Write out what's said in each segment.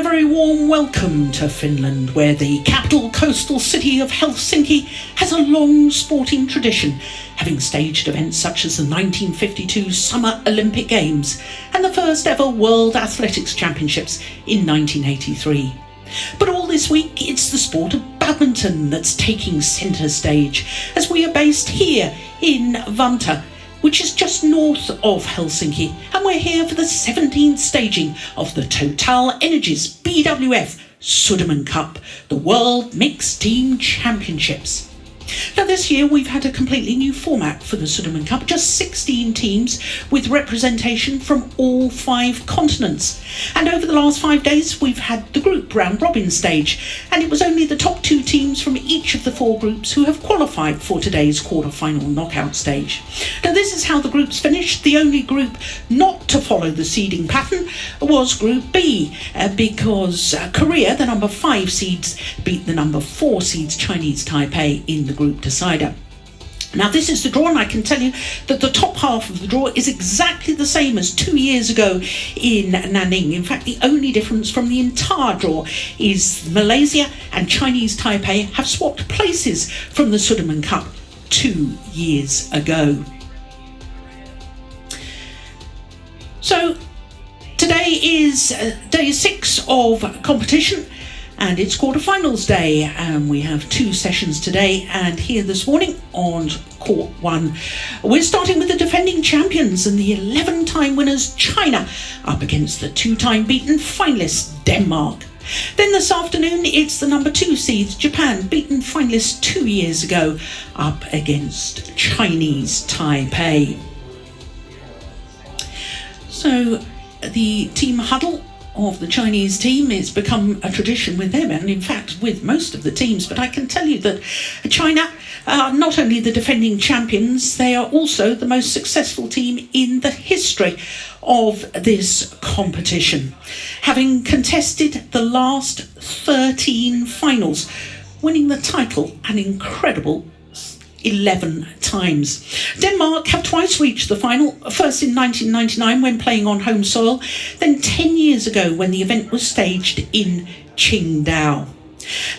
a very warm welcome to Finland, where the capital coastal city of Helsinki has a long sporting tradition, having staged events such as the 1952 Summer Olympic Games and the first ever World Athletics Championships in 1983. But all this week, it's the sport of badminton that's taking centre stage, as we are based here in Vantaa, which is just north of Helsinki, and we're here for the 17th staging of the TotalEnergies BWF Sudirman Cup, the World Mixed Team Championships. Now this year we've had a completely new format for the Sudirman Cup, just 16 teams with representation from all 5 continents. And over the last 5 days we've had the group round robin stage, and it was only the top 2 teams from each of the 4 groups who have qualified for today's quarter-final knockout stage. Now this is how the groups finished. The only group not to follow the seeding pattern was Group B, because Korea, the number 5 seeds, beat the number 4 seeds Chinese Taipei in the group decider. Now this is the draw, and I can tell you that the top half of the draw is exactly the same as 2 years ago in Nanning. In fact, the only difference from the entire draw is Malaysia and Chinese Taipei have swapped places from the Sudirman Cup 2 years ago. So today is day 6 of competition, and it's quarterfinals day, and we have 2 sessions today. And here this morning on court 1, we're starting with the defending champions and the 11-time winners China up against the 2-time beaten finalists Denmark. Then this afternoon it's the number 2 seeds Japan, beaten finalists 2 years ago, up against Chinese Taipei. So the team huddle of the Chinese team, it's become a tradition with them, and in fact with most of the teams. But I can tell you that China are not only the defending champions, they are also the most successful team in the history of this competition, having contested the last 13 finals, winning the title an incredible 11 times. Denmark have twice reached the final, first in 1999 when playing on home soil, then 10 years ago when the event was staged in Qingdao.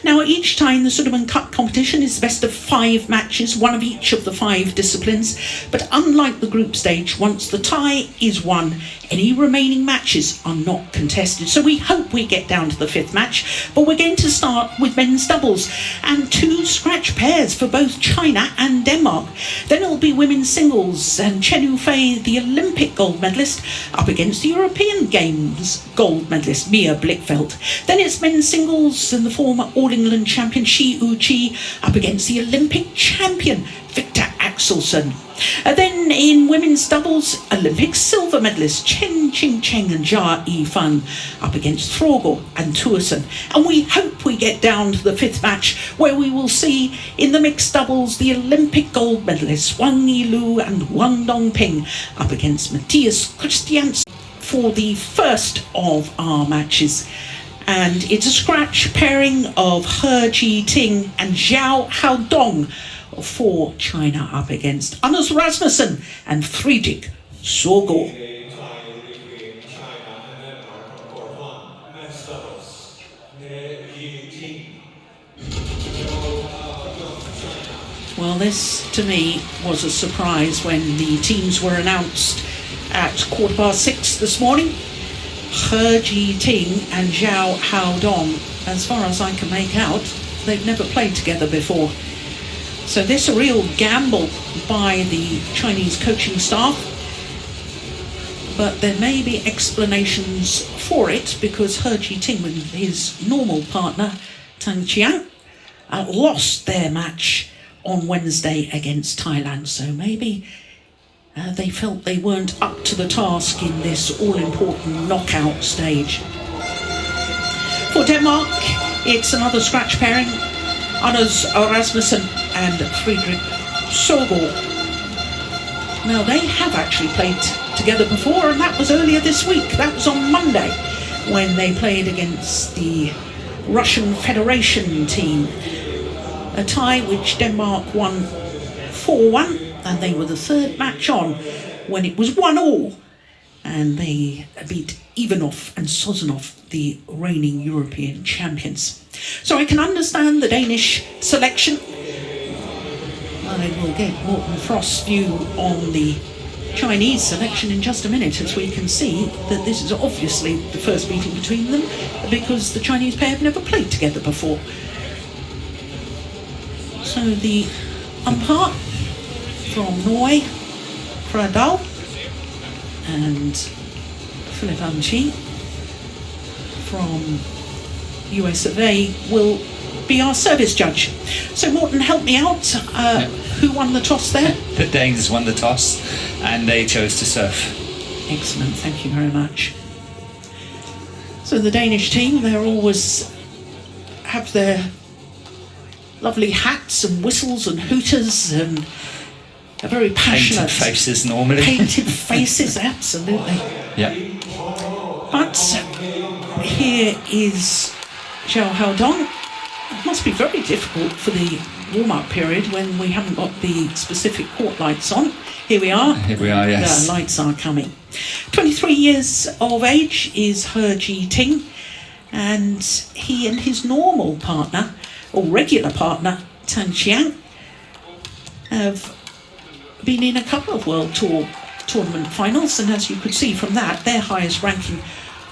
Now each time the Sudirman Cup competition is the best of 5 matches, one of each of the 5 disciplines, but unlike the group stage, once the tie is won, any remaining matches are not contested. So we hope we get down to the 5th match, but we're going to start with men's doubles and 2 scratch pairs for both China and Denmark. Then it'll be women's singles and Chen Yufei, the Olympic gold medalist, up against the European Games gold medalist Mia Blichfeldt. Then it's men's singles and the former All England champion Shi Uchi up against the Olympic champion Victor Axelsen. Then in women's doubles, Olympic silver medalist Chen Qingcheng and Jia Yifan up against Søgaard and Thorsen. And we hope we get down to the 5th match, where we will see in the mixed doubles the Olympic gold medalists Wang Yilu and Wang Dongping up against Matthias Christiansen for the first of our matches. And it's a scratch pairing of He Jiting and Zhou Haodong for China up against Anders Rasmussen and Friedrich Søgaard. Well, this to me was a surprise when the teams were announced at 6:15 this morning. He Jiting and Zhou Haodong, as far as I can make out, they've never played together before. So this a real gamble by the Chinese coaching staff, but there may be explanations for it, because He Jiting with his normal partner Tang Qiang lost their match on Wednesday against Thailand, so maybe they felt they weren't up to the task in this all-important knockout stage. For Denmark, it's another scratch pairing, Anders Rasmussen and Friedrich Søgaard. Now they have actually played together before, and that was earlier this week. That was on Monday when they played against the Russian Federation team. A tie which Denmark won 4-1, and they were the 3rd match on when it was 1-1, and they beat Ivanov and Sozonov the reigning European champions. So I can understand the Danish selection. I will get Morten Frost's view on the Chinese selection in just a minute, as we can see that this is obviously the first meeting between them, because the Chinese pair have never played together before. So the umpire from Norway, Fradal, and Philip Anchi from US of A will be our service judge. So Morten, help me out. Who won the toss there? The Danes won the toss and they chose to serve. Excellent, thank you very much. So the Danish team, they always have their lovely hats and whistles and hooters and a very passionate... Painted faces normally. Painted faces, absolutely. Yeah. But here is Zhou Haodong. It must be very difficult for the warm-up period when we haven't got the specific court lights on. Here we are. Here we are, yes. The lights are coming. 23 years of age is He Ji-ting, and he and his normal partner, or regular partner, Tan Qiang, have been in a couple of World Tour tournament finals, and as you could see from that, their highest ranking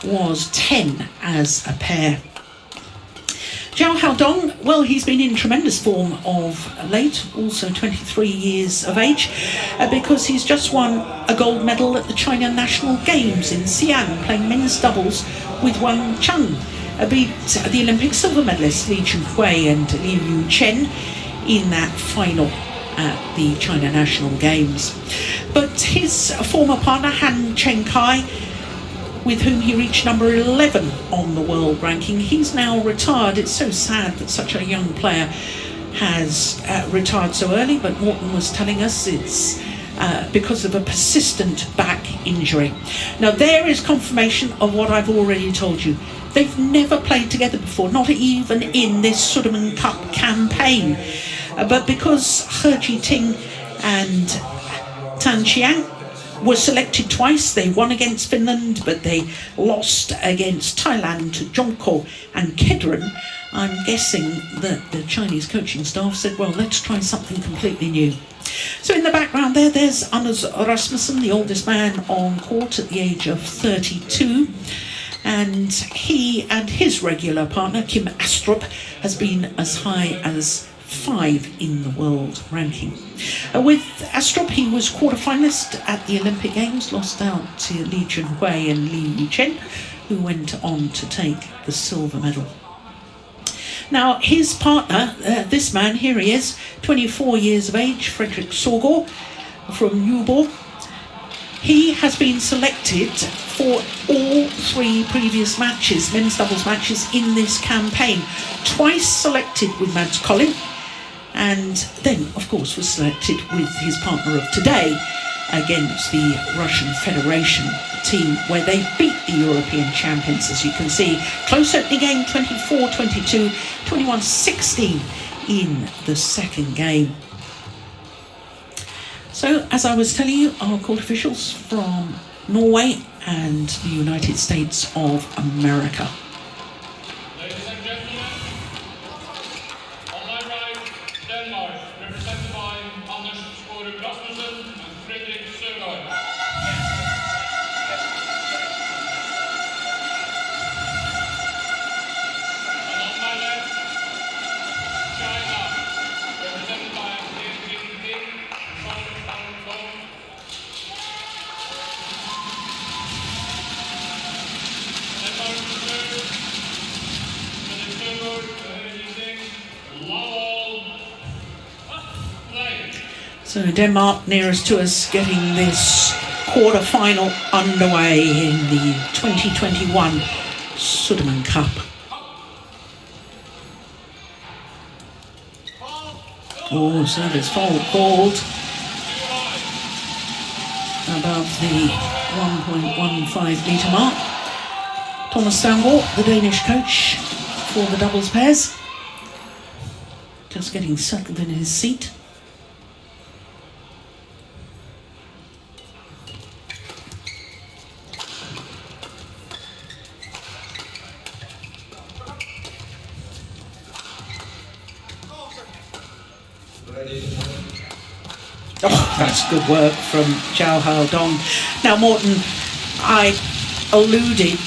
was 10 as a pair. Zhou Haodong, well, he's been in tremendous form of late, also 23 years of age, because he's just won a gold medal at the China National Games in Xi'an, playing men's doubles with Wang Cheng, beat the Olympic silver medalists Li Chunhui and Liu Chen in that final at the China National Games. But his former partner, Han Cheng-kai, with whom he reached number 11 on the world ranking, he's now retired. It's so sad that such a young player has retired so early, but Morten was telling us it's because of a persistent back injury. Now there is confirmation of what I've already told you. They've never played together before, not even in this Sudirman Cup campaign. But because He Ji-ting and Tan Qiang were selected twice, they won against Finland, but they lost against Thailand to Jongko and Kedren. I'm guessing that the Chinese coaching staff said, well, let's try something completely new. So in the background there's Anders Rasmussen, the oldest man on court at the age of 32. And he and his regular partner, Kim Astrup, has been as high as 5 in the world ranking. With Astrup, he was quarterfinalist at the Olympic Games, lost out to Li Chunhui and Liu Chen, who went on to take the silver medal. Now, his partner, this man, here he is, 24 years of age, Frederick Søgaard from Nyborg. He has been selected for all 3 previous matches, men's doubles matches in this campaign. Twice selected with Mads Kolding, and then, of course, was selected with his partner of today against the Russian Federation team, where they beat the European champions, as you can see. Close opening game, 24-22, 21-16 in the second game. So, as I was telling you, our court officials from Norway and the United States of America. Ladies and gentlemen, on my right, Denmark, represented by Anders Rasmussen and Frederick Søgaard. And on my left, China, represented by He Ji-ting. So Denmark nearest to us, getting this quarter-final underway in the 2021 Sudirman Cup. Oh, service fault called above the 1.15 metre mark. Thomas Søgaard, the Danish coach for the doubles pairs, just getting settled in his seat. Oh, that's good work from Zhou Dong. Now, Morton, I alluded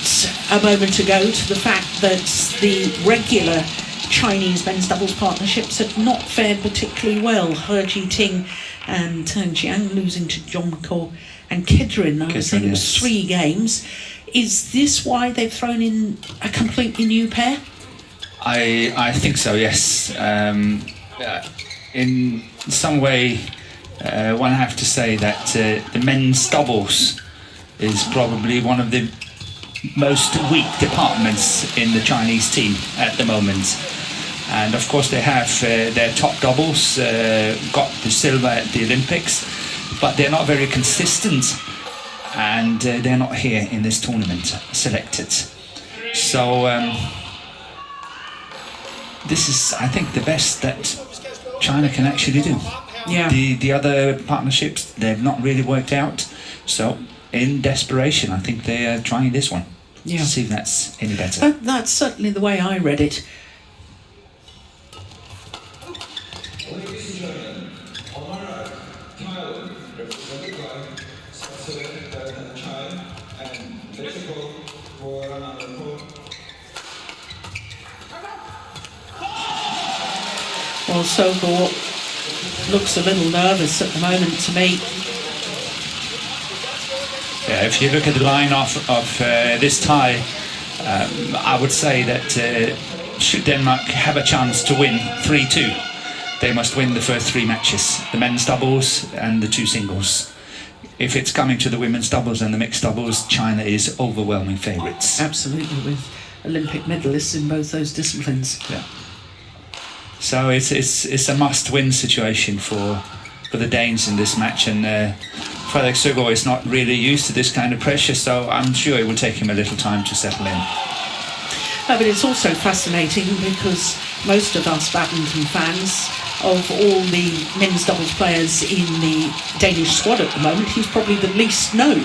a moment ago to the fact that the regular Chinese men's doubles partnerships have not fared particularly well. He Ting and Teng Jiang losing to Jomko and Kedrin. I was saying it was 3 games. Is this why they've thrown in a completely new pair? I think so, yes. In some way, one have to say that the men's doubles is probably one of the most weak departments in the Chinese team at the moment. And of course they have their top doubles, got the silver at the Olympics, but they're not very consistent, and they're not here in this tournament selected. So this is, I think, the best that China can actually do. Yeah. The other partnerships, they've not really worked out. So in desperation, I think they are trying this one. Yeah. See if that's any better. That's certainly the way I read it. Ladies and gentlemen, on my right, Thailand, represented by Søgaard, China, and Mexico for another point. Well, Søgaard looks a little nervous at the moment to me. Yeah, if you look at the line of this tie, I would say that should Denmark have a chance to win 3-2, they must win the first 3 matches, the men's doubles and the 2 singles. If it's coming to the women's doubles and the mixed doubles, China is overwhelming favourites. Absolutely, with Olympic medalists in both those disciplines. Yeah. So it's a must-win situation for the Danes in this match, and Søgaard is not really used to this kind of pressure, so I'm sure it will take him a little time to settle in. But it's also fascinating because most of us badminton fans, of all the men's doubles players in the Danish squad at the moment, he's probably the least known.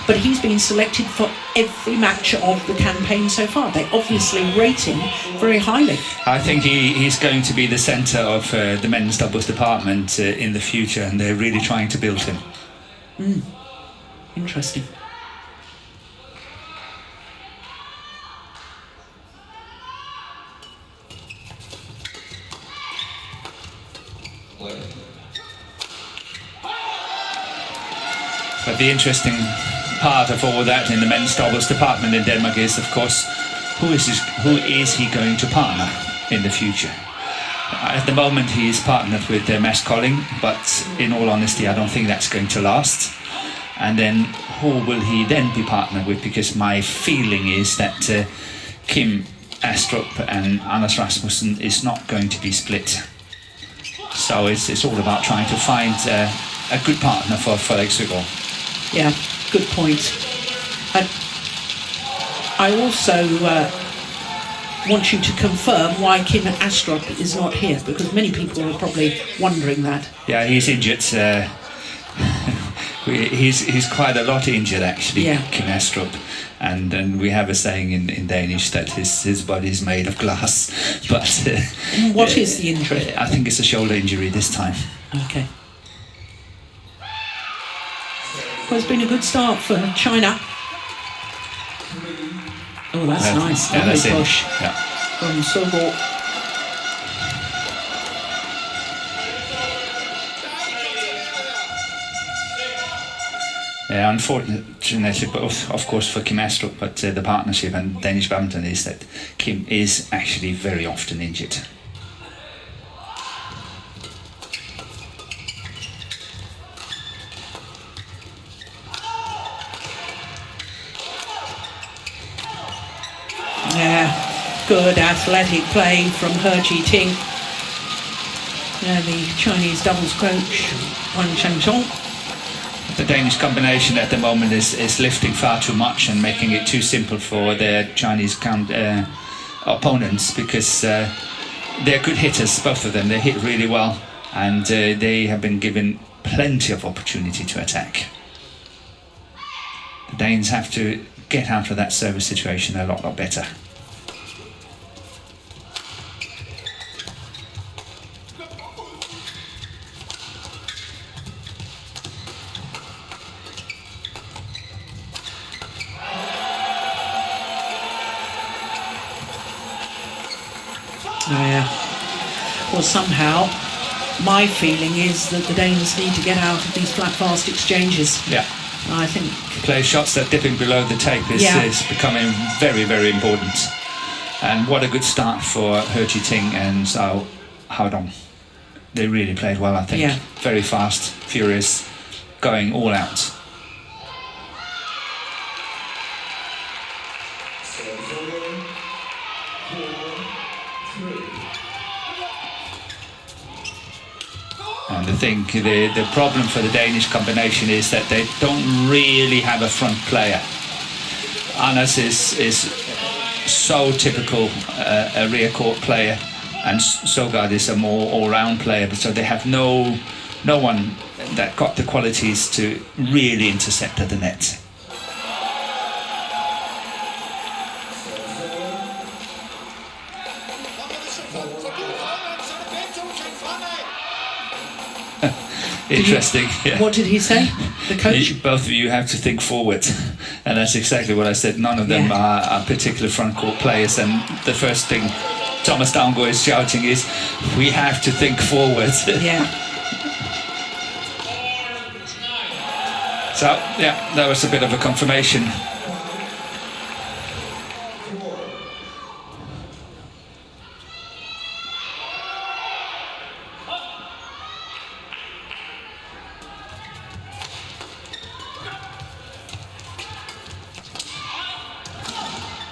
But he's been selected for every match of the campaign so far. They obviously rate him very highly. I think he's going to be the centre of the men's doubles department in the future, and they're really trying to build him. Interesting. But the interesting part of all that in the men's doubles department in Denmark is, of course, who is he going to partner in the future? At the moment he is partnered with Mads Kolding, but in all honesty I don't think that's going to last. And then who will he then be partnered with? Because my feeling is that Kim Astrup and Anders Rasmussen is not going to be split. So it's all about trying to find a good partner for Søgaard. Yeah, good point. I also want you to confirm why Kim Astrup is not here, because many people are probably wondering that. Yeah, he's injured. He's quite a lot injured actually, yeah. Kim Astrup. And we have a saying in Danish that his body is made of glass. But what is the injury? I think it's a shoulder injury this time. Okay. Well, it's been a good start for China. Oh, that's nice. Yeah, that's push yeah. from Søgaard. Yeah, unfortunately, both, of course, for Kim Astrup, but the partnership and Danish badminton is that Kim is actually very often injured. Yeah, good athletic play from He Ting. The Chinese doubles coach, Wang Changzhong. The Danish combination at the moment is lifting far too much and making it too simple for their Chinese opponents, because they're good hitters, both of them. They hit really well, and they have been given plenty of opportunity to attack. The Danes have to get out of that service situation a lot better. or somehow, my feeling is that the Danes need to get out of these flat fast exchanges. Yeah. I think Play shots that dipping below the tape is becoming very, very important. And what a good start for He Ting and Zhou Haodong. They really played well, I think. Yeah. Very fast, furious, going all out. And I think the problem for the Danish combination is that they don't really have a front player. Anders is so typical a rear court player, and Søgaard is a more all-round player, but so they have no one that got the qualities to really intercept at the net. Interesting. Yeah. What did he say? The coach? Both of you have to think forward, and that's exactly what I said. None of them are particular front court players, and the first thing Thomas Daungaard is shouting is, "We have to think forward." Yeah. So yeah, that was a bit of a confirmation.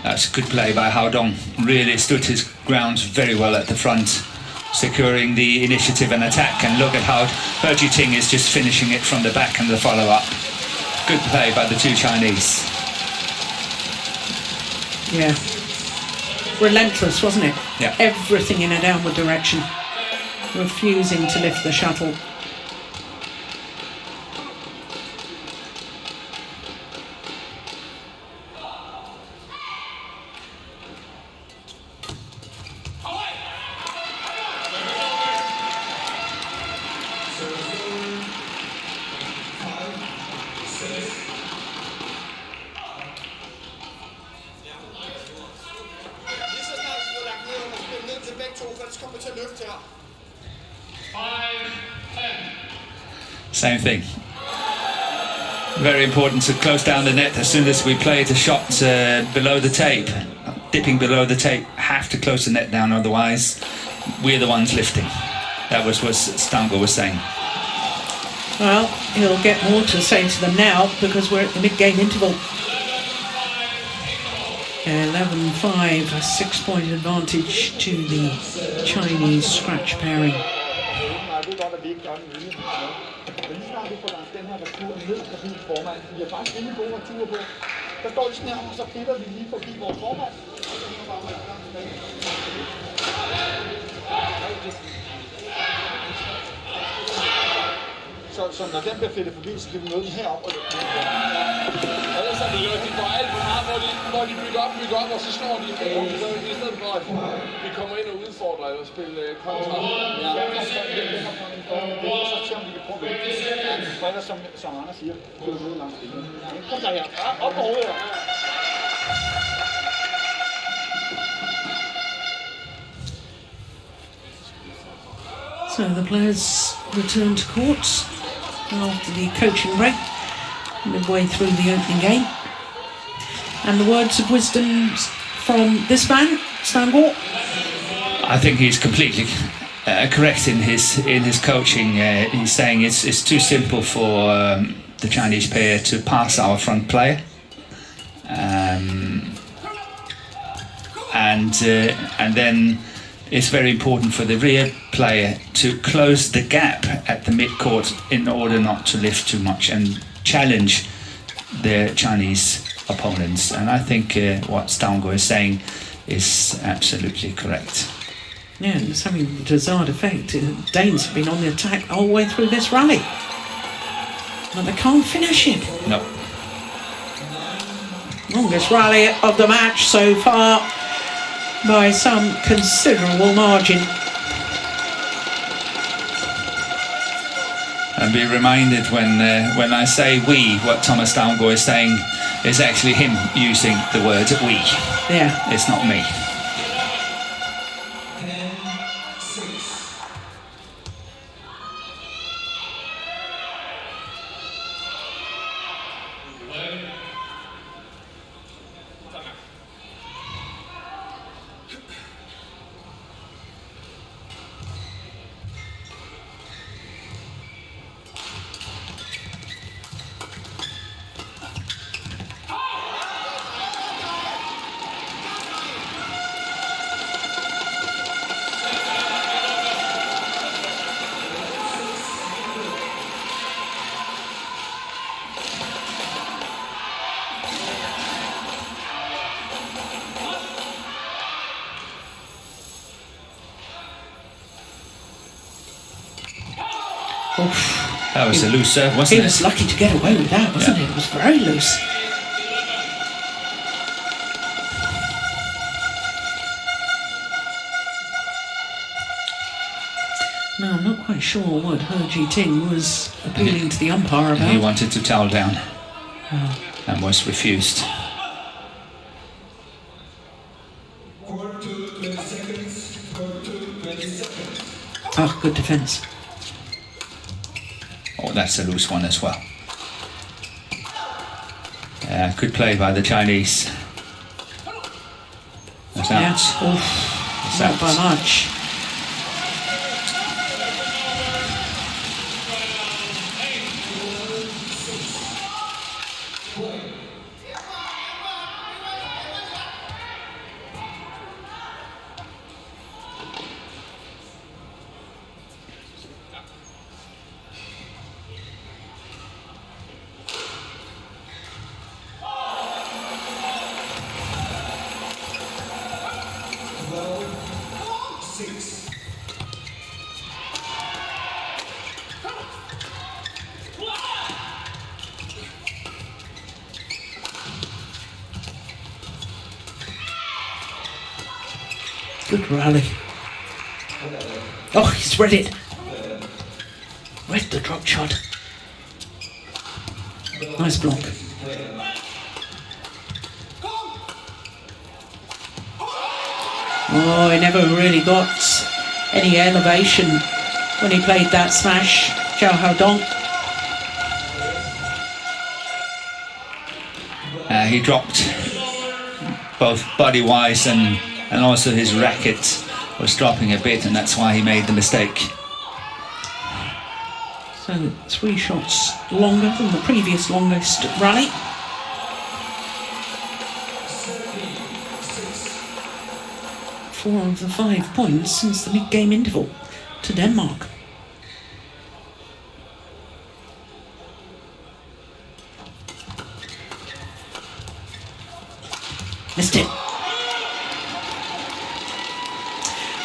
That's a good play by Haodong. Really stood his ground very well at the front, securing the initiative and attack. And look at how He Ting is just finishing it from the back and the follow-up. Good play by the two Chinese. Yeah. Relentless, wasn't it? Yeah. Everything in a downward direction. Refusing to lift the shuttle. Same thing. Very important to close down the net as soon as we play the shot below the tape. Dipping below the tape, have to close the net down, otherwise we're the ones lifting. That was what Søgaard was saying. Well, he'll get more to say to them now because we're at the mid-game interval. 11-5, a 6-point advantage to the Chinese scratch pairing. Så når den bliver fedtet forbi, så kan vi møde den heroppe. Ellers er det jo, de går alt for meget, hvor de bygger op, og så slår de i stedet for, at vi kommer ind og udfordrer og spille kontra. Ja, så ser om vi kan prøve det. Spiller, som Anders siger, det er langt stille. Kom der her, op på hovedet. So the players return to court after the coaching break, midway through the opening game. And the words of wisdom from this man, Søgaard? I think he's completely correct in his coaching. He's saying it's too simple for the Chinese pair to pass our front player, and then it's very important for the rear player to close the gap at the mid-court in order not to lift too much and challenge the Chinese opponents. And I think what Søgaard is saying is absolutely correct. Yeah, it's having a desired effect. Danes have been on the attack the whole way through this rally, but they can't finish it. No. Longest rally of the match so far by some considerable margin. And be reminded when I say we, what Thomas Daungaard is saying is actually him using the word we. Yeah. It's not me. That was a loose serve, He wasn't was it? lucky to get away with that, wasn't Yeah. it? It was very loose. No, I'm not quite sure what He Ting was appealing to the umpire about. He wanted to towel down and was refused. Court to 20 seconds. Court to 20 seconds. Oh, good defence. Oh, that's a loose one as well. Good play by the Chinese. That's out. Yeah. Oh, That's not out. by much. Good rally. Oh, he's read it. Read the drop shot. Nice block. Oh, he never really got any elevation when he played that smash, Zhou Haodong. He dropped both body-wise and also his racket was dropping a bit, and that's why he made the mistake. So 3 shots longer than the previous longest rally. Four of the 5 points since the mid-game interval to Denmark. Missed it.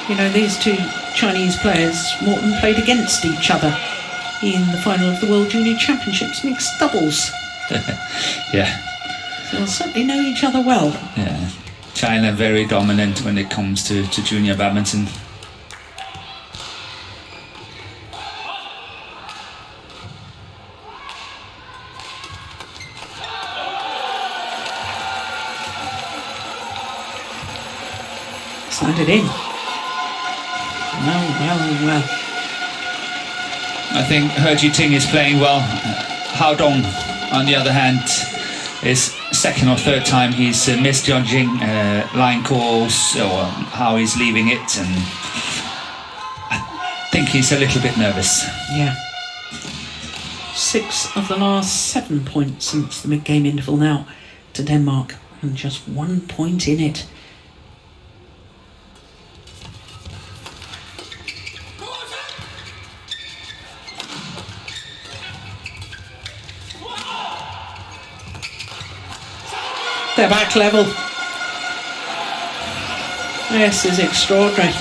You know, these two Chinese players, Morton, played against each other in the final of the World Junior Championships mixed doubles. Yeah, So they'll certainly know each other well. yeah. China very dominant when it comes to junior badminton. Slanted in. Well. I think He Ting is playing well. Haodong, on the other hand, is second or third time he's misjudging line calls or how he's leaving it, and I think he's a little bit nervous. Yeah. 6 of the last 7 points since the mid-game interval now to Denmark, and just 1 point in it. They're back level. This is extraordinary.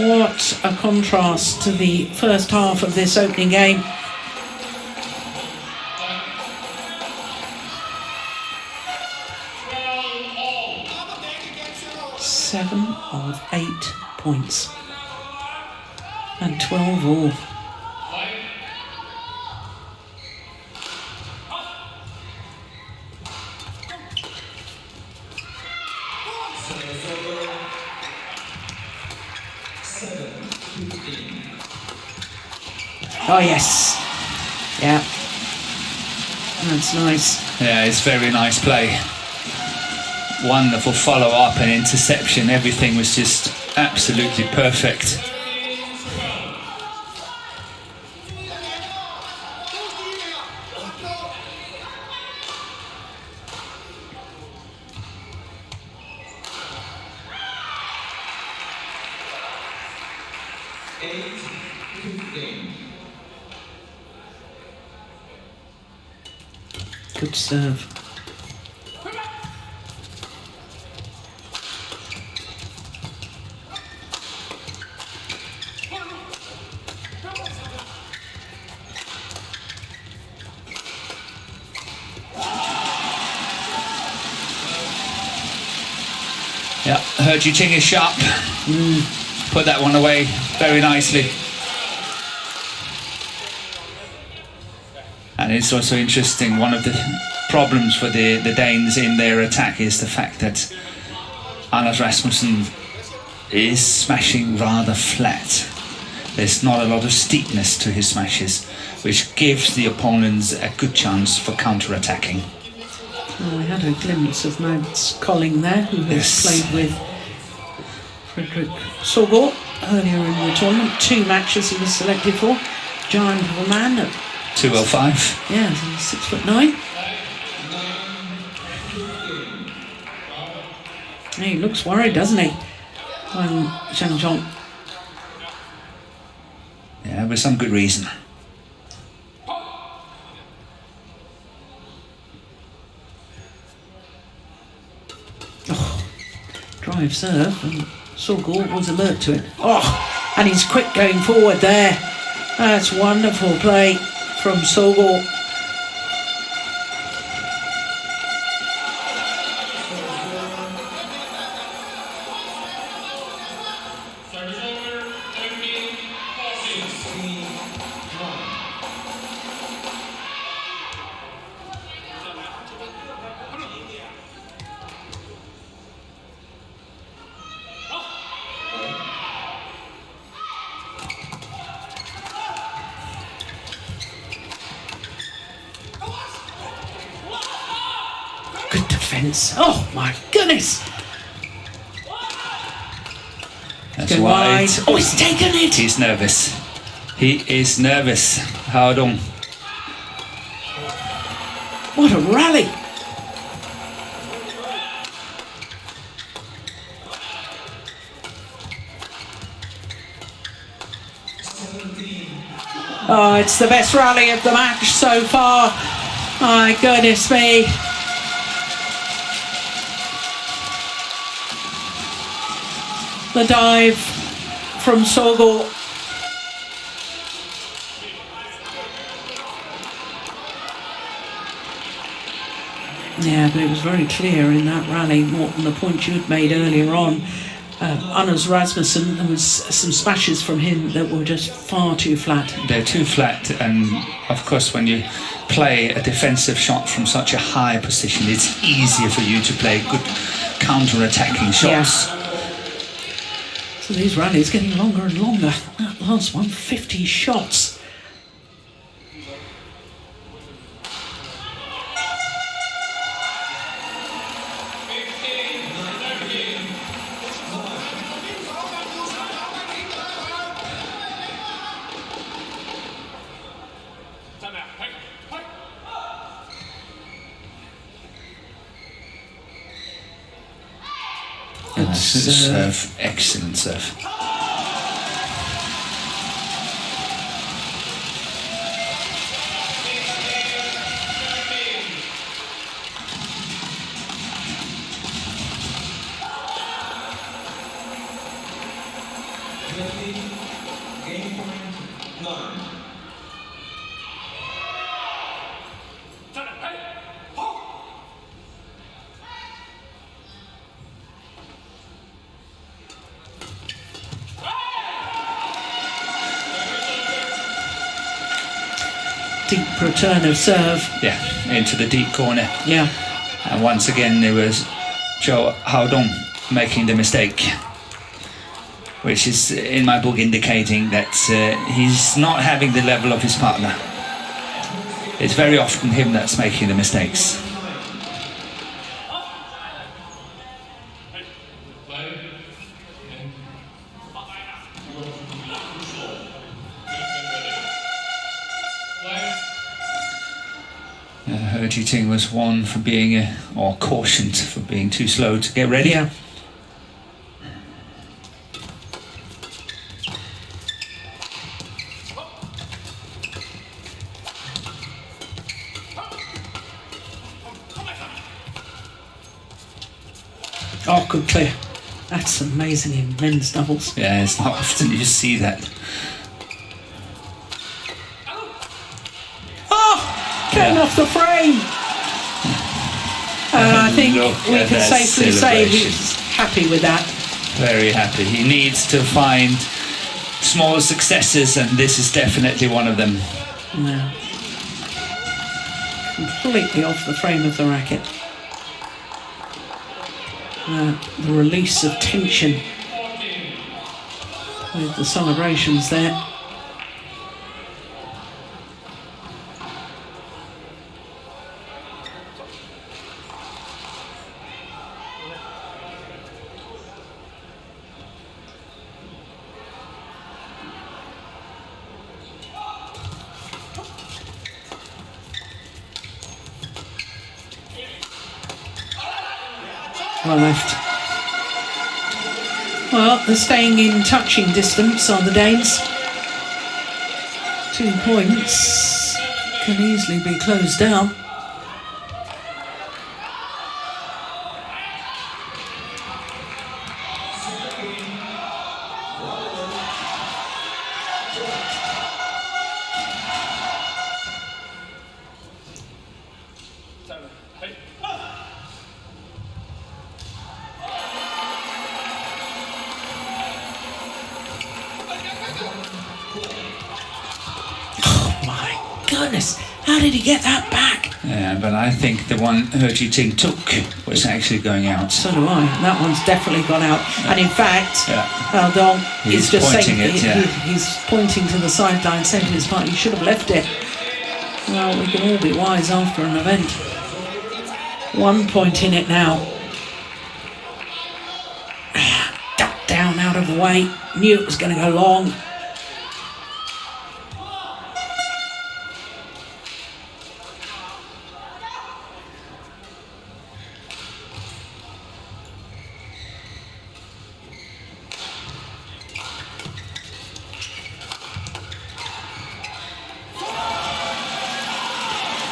What a contrast to the first half of this opening game. Seven of 8 points. And 12 all. Oh yes, Yeah. That's nice. Yeah, it's very nice play. Wonderful follow-up and interception. Everything was just absolutely perfect. Good serve. Yeah, heard you Ching is sharp. Put that one away very nicely. And it's also interesting, one of the problems for the Danes in their attack is the fact that Anders Rasmussen is smashing rather flat. There's not a lot of steepness to his smashes, which gives the opponents a good chance for counter-attacking. Well, I had a glimpse of Mads Colling there, who has played with Frederick Søgaard earlier in the tournament. 2 matches he was selected for. Giant of a man at 205. Yeah, he's 6'9". He looks worried, doesn't he? Zhang Zhong. Yeah, with some good reason. Oh, drive serve, and Søgaard was alert to it. Oh, and he's quick going forward there. That's wonderful play from Søgaard. Service over, 13-14. Good defence. Oh my goodness. That's Go wide. wide. Oh, he's taken it. He's nervous. He is nervous. Hardong. What a rally. Oh, it's the best rally of the match so far. My goodness me. The dive from Søgaard. Yeah, but it was very clear in that rally, Morten, the point you had made earlier on. Anders Rasmussen, there was some smashes from him that were just far too flat. They're too flat, and of course when you play a defensive shot from such a high position, it's easier for you to play good counter-attacking shots. Yeah. So these rallies getting longer and longer. That last one, 50 shots. Good serve. Excellent serve. Game point 9. Deep return of serve. Yeah, into the deep corner. Yeah. And once again there was Zhou Haodong making the mistake, which is in my book indicating that he's not having the level of his partner. it's very often him that's making the mistakes. He Jiting was warned for being, or cautioned for being too slow to get ready. Yeah. Oh, good clear. That's amazing in men's doubles. Yeah, it's not often you see that. Came off the frame. I think we can safely say he's happy with that. Very happy. He needs to find small successes, and this is definitely one of them. No. Completely off the frame of the racket. The release of tension with the celebrations there. Well left. Well, they're staying in touching distance are the Danes. 2 points can easily be closed down. Goodness, how did he get that back? Yeah, but I think the one He Jiting took was actually going out. So do I. That one's definitely gone out. And in fact, Dong is just saying he's pointing to the sideline, saying to his partner, "You should have left it." Well, we can all be wise after an event. 1 point in it now. Ducked down out of the way. Knew it was going to go long.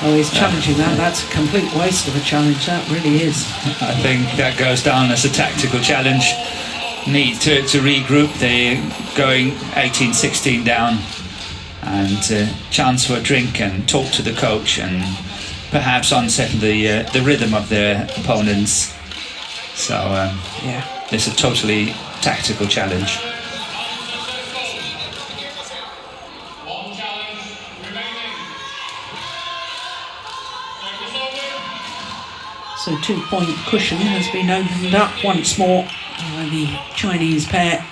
Oh, he's challenging that. That's a complete waste of a challenge. That really is. I think that goes down as a tactical challenge. Need to regroup. They're going 18-16 down, and chance for a drink and talk to the coach and perhaps unsettle the rhythm of their opponents. So yeah, it's a totally tactical challenge. So 2 point cushion has been opened up once more by the Chinese pair.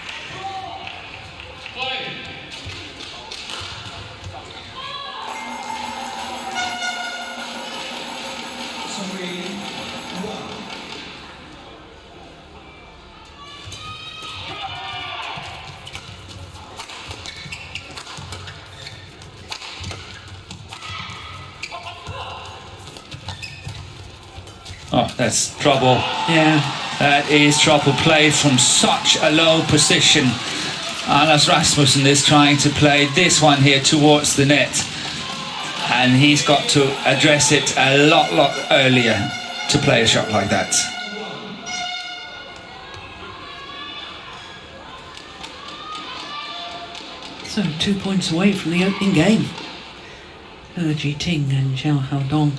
Oh, that's trouble. Yeah. That is trouble play from such a low position. Anders Rasmussen is trying to play this one here towards the net, and he's got to address it a lot earlier to play a shot like that. So 2 points away from the opening game. He Jiting and Zhou Haodong.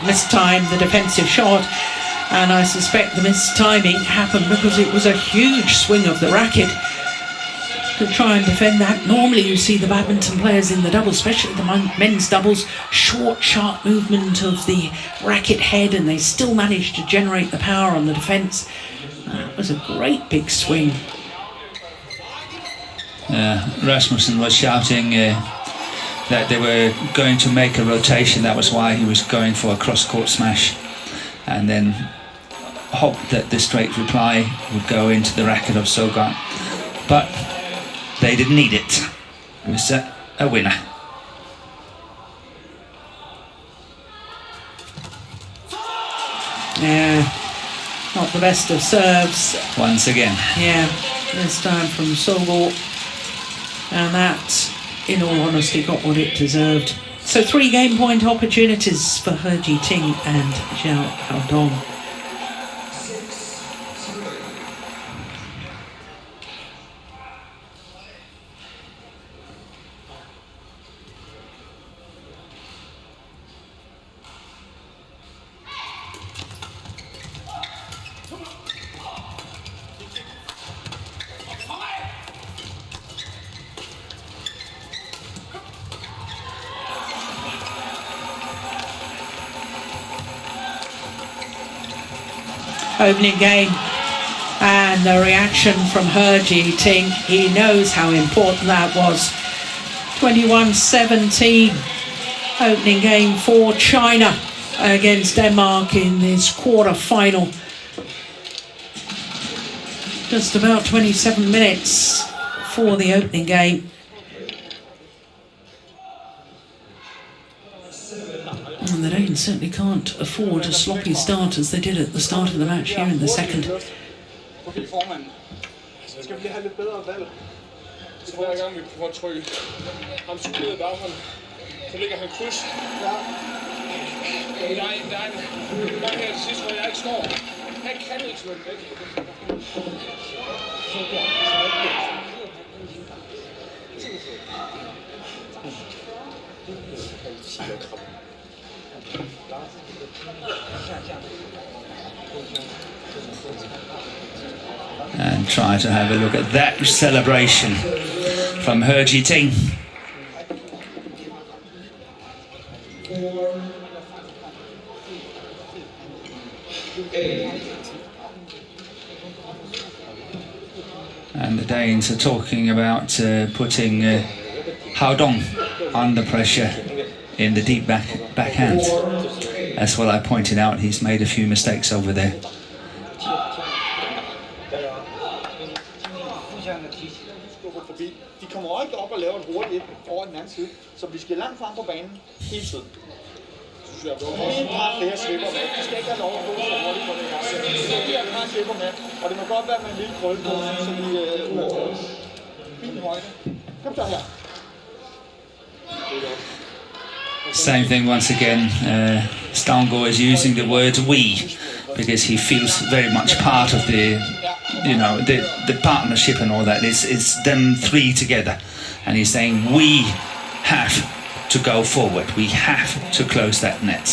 This time the defensive shot And I suspect the mistiming happened because it was a huge swing of the racket to try and defend that. Normally you see the badminton players in the doubles, especially the men's doubles, short, sharp movement of the racket head, and they still managed to generate the power on the defence. That was a great big swing. Rasmussen was shouting that they were going to make a rotation. That was why he was going for a cross-court smash, and then hoped that the straight reply would go into the racket of Søgaard. But they didn't need it. It was a winner. Yeah, not the best of serves. Once again. Yeah, this time from Søgaard. And that, in all honesty, got what it deserved. So 3 game point opportunities for He Jiting and Zhou Dong. Opening game, and the reaction from He Jiting. He knows how important that was. 21-17 opening game for China against Denmark in this quarter-final. Just about 27 minutes for the opening game. And the Danes certainly can't afford a sloppy start as they did at the start of the match here in the second. Okay, formand. Skal vi lige have lidt bedre valg? Så hver gang vi får trykke ham suppleret bagfra, så ligger han kryds. Ja. Der er en gang her til sidst, hvor jeg ikke står. Han kan ikke slå den væk. And try to have a look at that celebration from He Jiting. And the Danes are talking about putting Hao Dong under pressure in the deep backhand. That's what I pointed out. He's made a few mistakes over there. De kommer ikke op og laver et hurtigt over den anden side, så vi skal langt frem på banen hele tiden. Lige et par flere slipper med. De skal ikke have lov at gå så hurtigt på det her. Så lige et par slipper med, og det må godt være med en lille krølle på, så vi uaftages. Fin højde. Kom så her. Same thing once again. Søgaard is using the word we because he feels very much part of the partnership and all that. It's them three together, and he's saying we have to go forward. We have to close that net.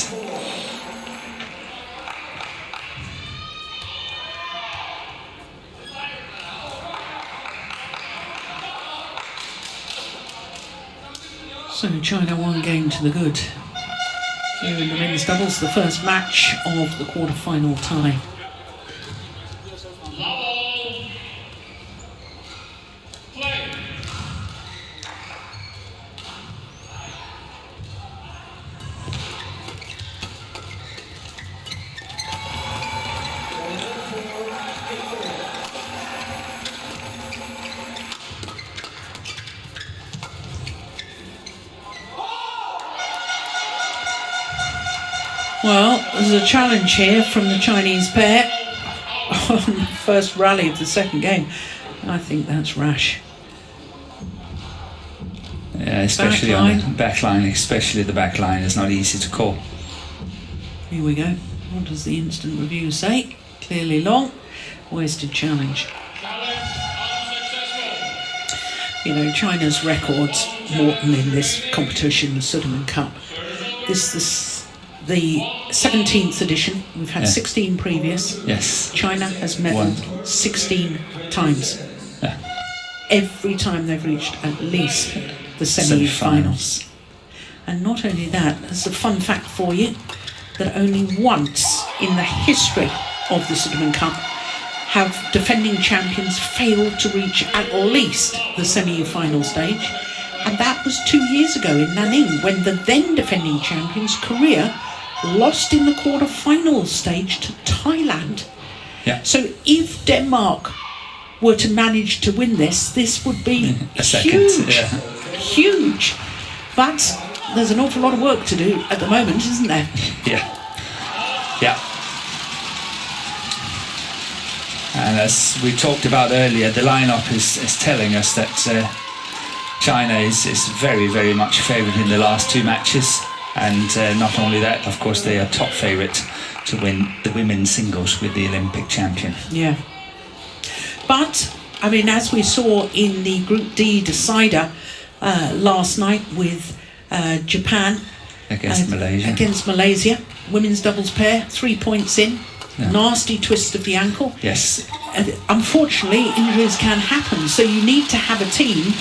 So China 1 game to the good. Here in the men's doubles, the first match of the quarter-final tie. Well, there's a challenge here from the Chinese pair on the first rally of the second game. I think that's rash. Yeah, especially on the back line, especially the back line is not easy to call. Here we go. What does the instant review say? Clearly long. Wasted challenge. You know, China's records, Morton, in this competition, the Sudirman Cup. This the 17th edition. We've had 16 previous. Yes. China has medalled 16 times. Yeah. Every time they've reached at least the semi-finals. And not only that, there's a fun fact for you, that only once in the history of the Sudirman Cup have defending champions failed to reach at least the semi-final stage. And that was 2 years ago in Nanning, when the then defending champions, Korea, lost in the quarter-final stage to Thailand. Yeah. So if Denmark were to manage to win this would be a second, huge, huge. But there's an awful lot of work to do at the moment, isn't there? Yeah. Yeah. And as we talked about earlier, the lineup is telling us that China is very, very much favoured in the last two matches. And not only that, of course, they are top favourite to win the women's singles with the Olympic champion. Yeah. But, I mean, as we saw in the Group D decider last night with Japan against Malaysia, women's doubles pair, 3 points in. Yeah. Nasty twist of the ankle. Yes. Unfortunately, injuries can happen, so you need to have a team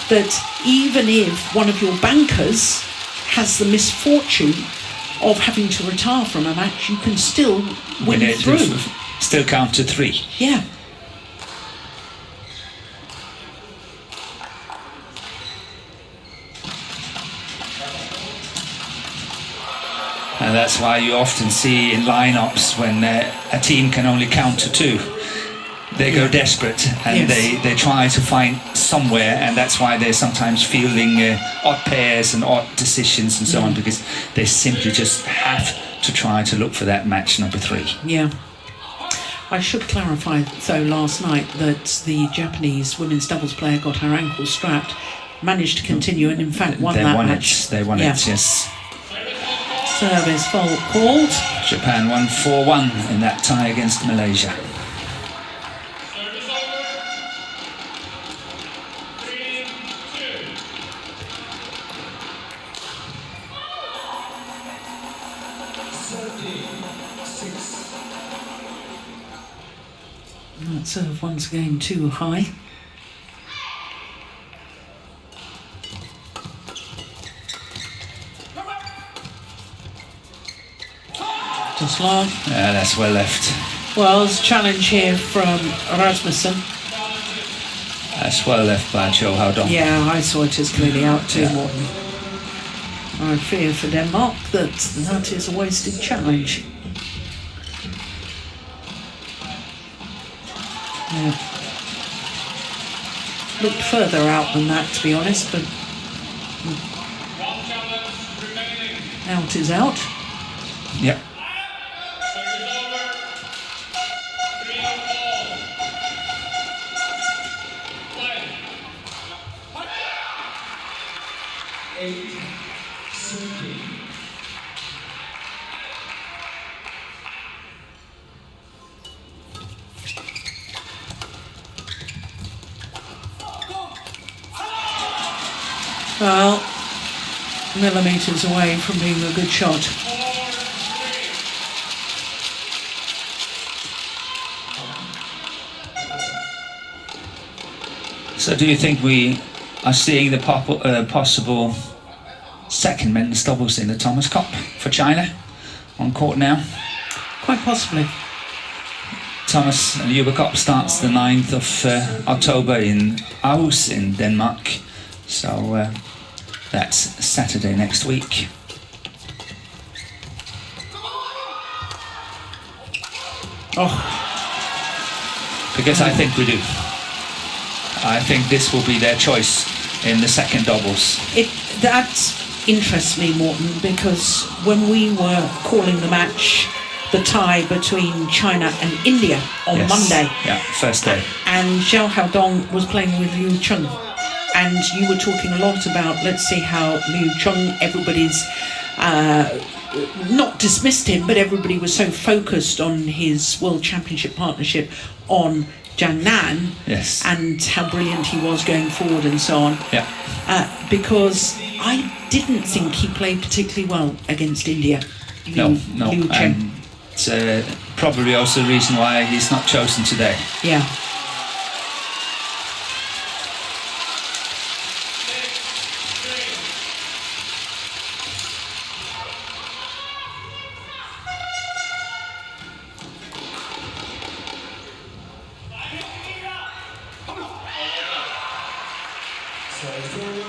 that even if one of your bankers has the misfortune of having to retire from a match, you can still win it through. Still count to 3. Yeah. And that's why you often see in lineups when a team can only count to 2, they go desperate and they try to find somewhere, and that's why they're sometimes fielding odd pairs and odd decisions and so on, because they simply just have to try to look for that match number 3. Yeah. I should clarify, though, last night that the Japanese women's doubles player got her ankle strapped, managed to continue, and in fact won that match. They won it, yes. Service fault called. Japan won 4-1 in that tie against Malaysia. Service over. 3-2. That serve once again too high. Just long. Yeah, that's well left. Well, there's a challenge here from Rasmussen. That's well left by Zhou. Yeah, I saw it as clearly out too, Morten. I fear for Denmark that is a wasted challenge. Yeah. Looked further out than that, to be honest, but One challenge remaining. out is out. Yep. Service over. 3-all. Play. 8-17. Well, millimetres away from being a good shot. 4-3. So do you think we are seeing the possible second men's doubles in the Thomas Cup for China on court now? Quite possibly. Thomas and Uber Cup starts the 9th of October in Aarhus in Denmark. So that's Saturday next week. Oh, Because I think we do. I think this will be their choice in the second doubles. that interests me, Morten, because when we were calling the match, the tie between China and India on Monday, Yeah, first day. and Zhou Haodong was playing with Liu Cheng, and you were talking a lot about, let's see how Liu Cheng, everybody's not dismissed him, but everybody was so focused on his World Championship partnership on Jiangnan, Yes. and how brilliant he was going forward and so on. Yeah. Because I didn't think he played particularly well against India. No. Liu Chen. And it's probably also the reason why he's not chosen today. Yeah. So forward.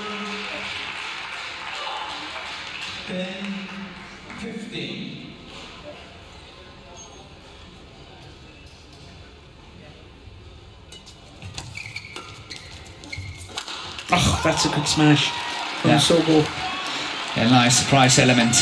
10-15. Oh, that's a good smash from Yeah. Søgaard. A nice surprise element.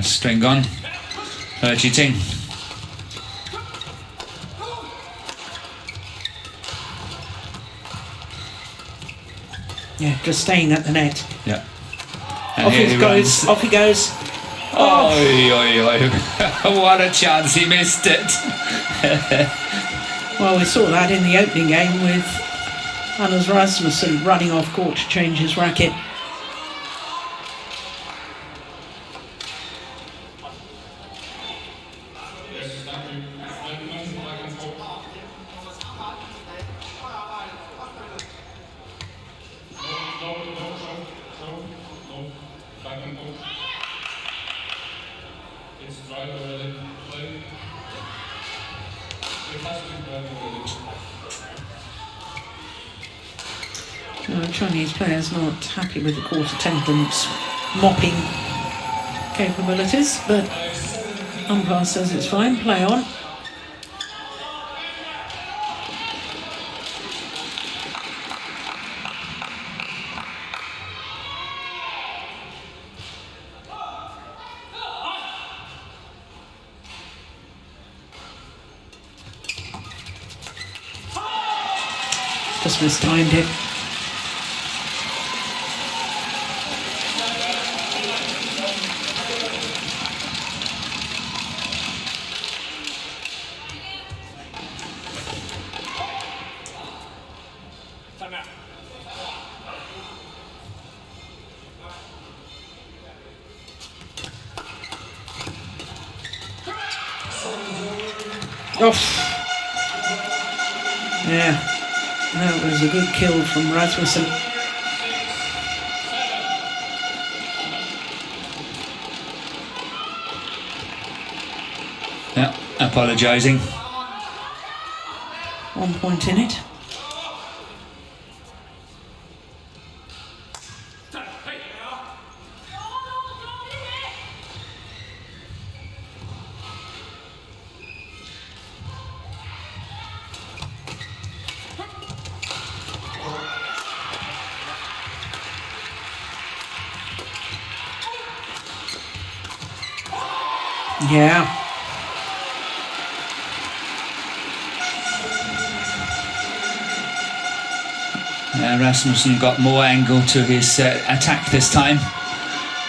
String on. Cheating. Yeah, just staying at the net. Yeah. And Off here he he goes. runs. Off he goes. Oi, oi, oi. What a chance, he missed it. Well, we saw that in the opening game with Anders Rasmussen running off court to change his racket. It's right already. Play. It has to be right already. Chinese players not happy with the court attendants' mopping capabilities, but umpire says it's fine, play on. Just mistimed it. Off. Yeah, that was a good kill from Rasmussen. Yeah, apologising. 1 point in it. Yeah. Rasmussen got more angle to his attack this time,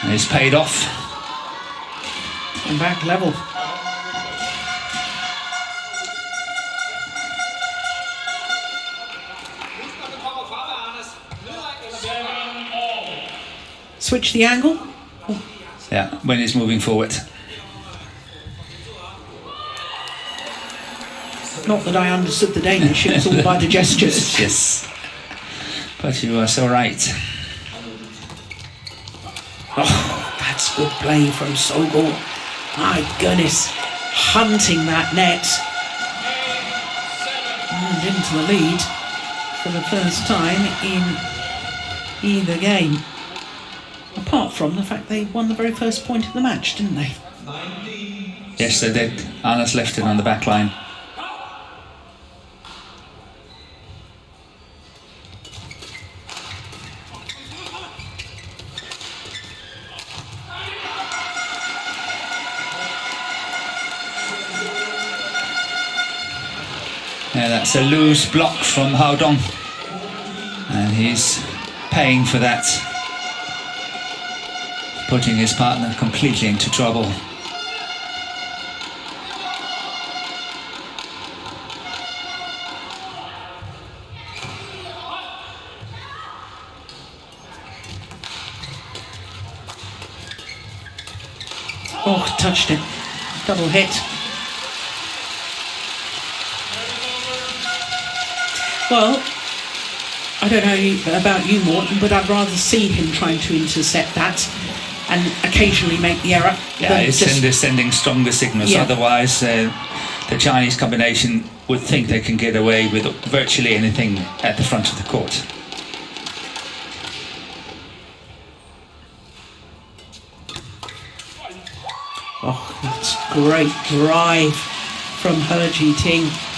and it's paid off. And back level. Switch the angle. Yeah, when he's moving forward. Not that I understood the Danish, it was all by the gestures. Yes. But you are so right. Oh, that's good play from Søgaard. My goodness, hunting that net. And into the lead for the first time in either game. Apart from the fact they won the very first point of the match, didn't they? 19. Yes, they did. Anders left it on the back line. Yeah, that's a loose block from Hao Dong, and he's paying for that, putting his partner completely into trouble. Oh, touched it. Double hit. Well, I don't know about you, Morten, but I'd rather see him trying to intercept that and occasionally make the error. Yeah, it's sending stronger signals. Yeah. Otherwise, the Chinese combination would think they can get away with virtually anything at the front of the court. Oh, that's great drive from He Jiting.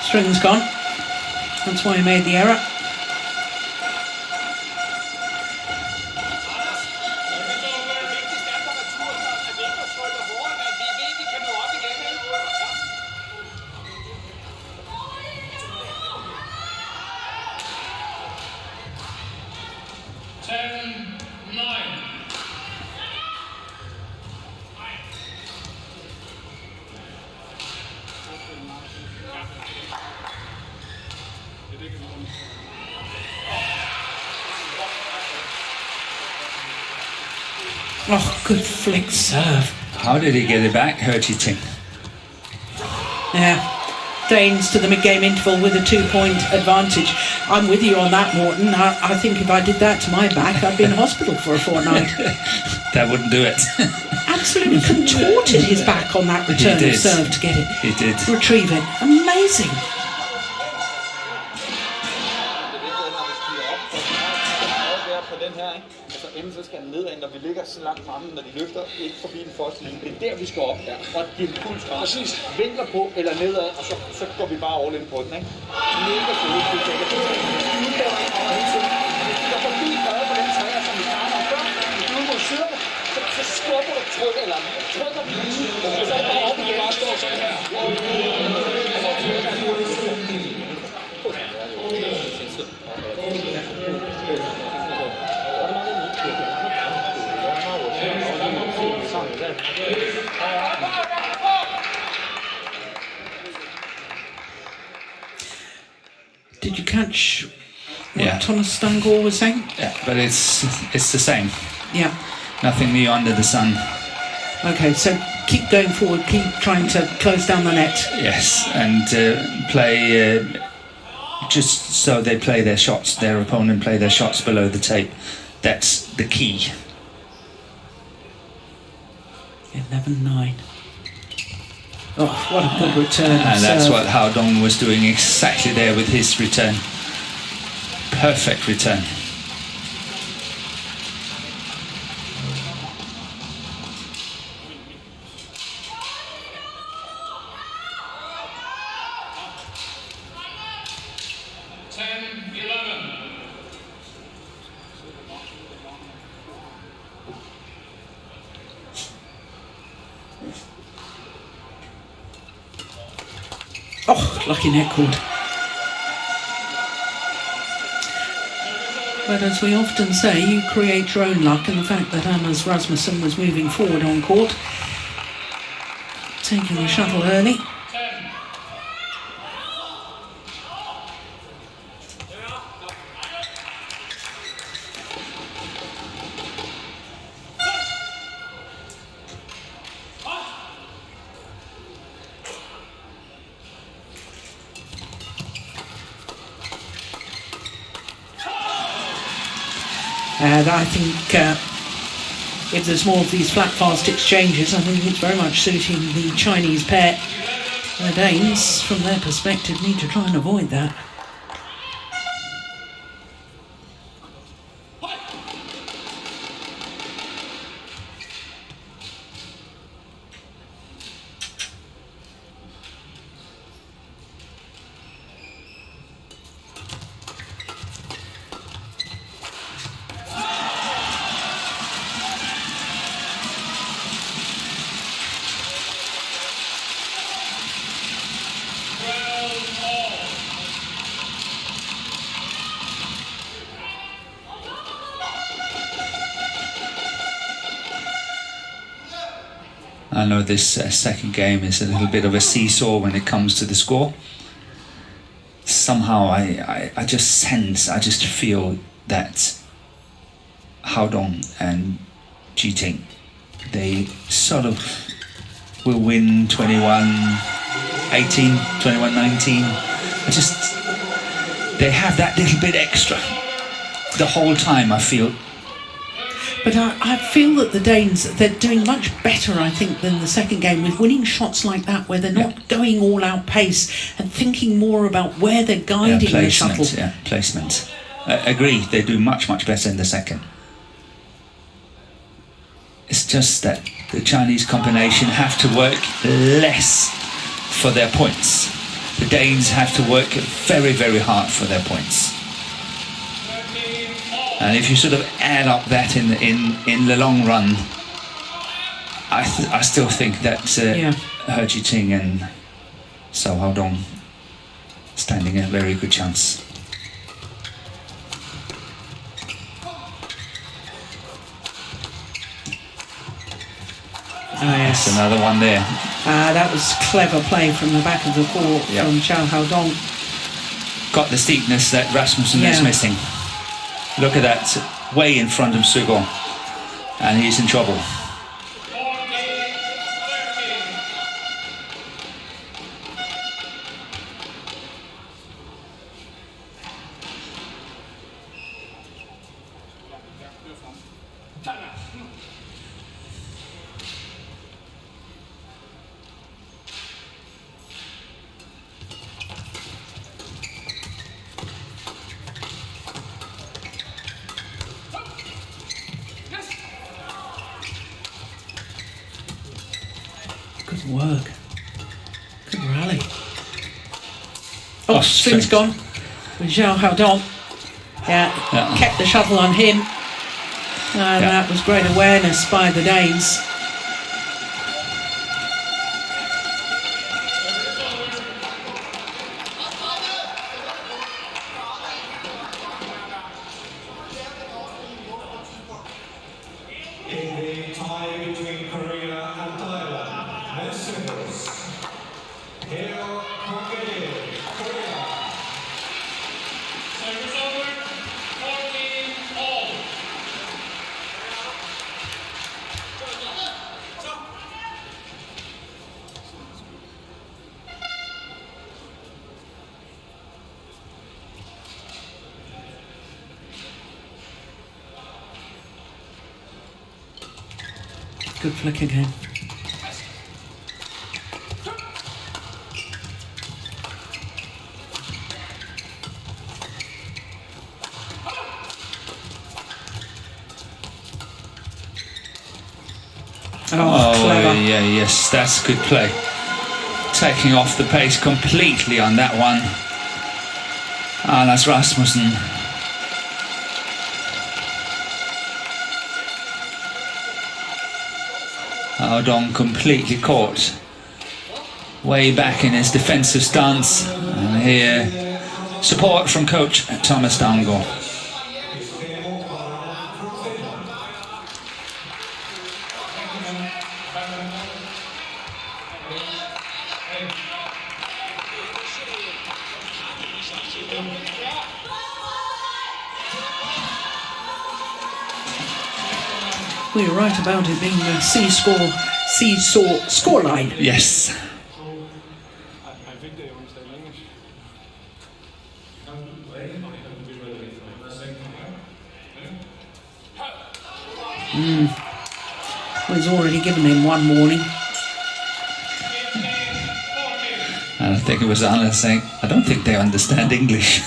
String's gone. That's why I made the error. Oh, good flick serve. How did he get it back, He Jiting? Yeah, Danes to the mid-game interval with a 2-point advantage. I'm with you on that, Morten. I think if I did that to my back, I'd be in hospital for a fortnight. That wouldn't do it. Absolutely contorted his back on that return of serve to get it. He did. Retrieve it. Amazing. Så skal den nedad, når vi ligger så langt fremme, når de løfter ikke forbi den første linje. Det er der, vi skal op, ja. Og give den fuld skrab. Præcis. Vinkler på eller nedad, og så går vi bare all in på den, ikke? Mega fede, det er det. Udlader ikke over hele tiden. Hvis du går forbi højre på den træer, som vi starter før, hvis du går siderne, så skubber du tryk, eller trykker vi lige, og så er det op igen. Bare står sådan her. Did you catch what Yeah. Thomas Søgaard was saying? Yeah, but it's the same. Yeah. Nothing new under the sun. Okay, so keep going forward, keep trying to close down the net. Yes, and play just so they play their shots. Their opponent play their shots below the tape. That's the key. 11-9. Oh, what a good return. And that's serve. what Hao Dong was doing exactly there with his return. Perfect return. Oh, lucky net cord. But as we often say, you create your own luck, and the fact that Anders Rasmussen was moving forward on court, taking the shuttle early. And I think if there's more of these flat fast exchanges, I think it's very much suiting the Chinese pair. The Danes, from their perspective, need to try and avoid that. I know this second game is a little bit of a seesaw when it comes to the score. Somehow I just sense, I just feel that Hao Dong and Ji Ting, they sort of will win 21-18, 21-19. They have that little bit extra the whole time, I feel. But I feel that the Danes, they're doing much better, I think, than the second game with winning shots like that, where they're not going all out pace and thinking more about where they're guiding the shuttle. Placement. Agree, they do much better in the second. It's just that the Chinese combination have to work less for their points. The Danes have to work very hard for their points. And if you sort of add up that in the long run, I still think that He Ji Ting and Zhou Hao Dong standing a very good chance. Yes. That's another one there. That was clever play from the back of the court from Zhou Hao Dong. Got the steepness that Rasmussen is missing. Look at that, way in front of Søgaard, and he's in trouble. Good work. Good rally. Oh, string's gone. With Zhou Hao Dong. Kept the shuttle on him. And that was great awareness by the Danes. In the tie between Korea and Thailand, men's singles. Here, Korea. Service over. 14 all. Good flick again. Clever. Yes, that's good play. Taking off the pace completely on that one. And that's Rasmussen. Hao Dong completely caught. Way back in his defensive stance. And here, support from coach Thomas Dango. We were right about it being a seesaw scoreline. Yes. I think they understand English. Well, he's already given him one warning. And I think it was Anna saying, I don't think they understand English.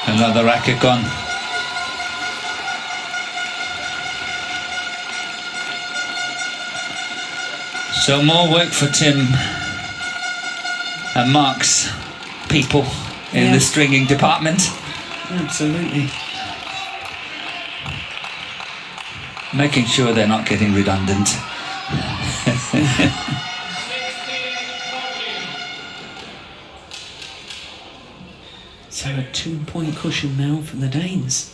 Another racket gone. So more work for Tim and Mark's people in the stringing department. Absolutely. Making sure they're not getting redundant. So a 2-point cushion now for the Danes.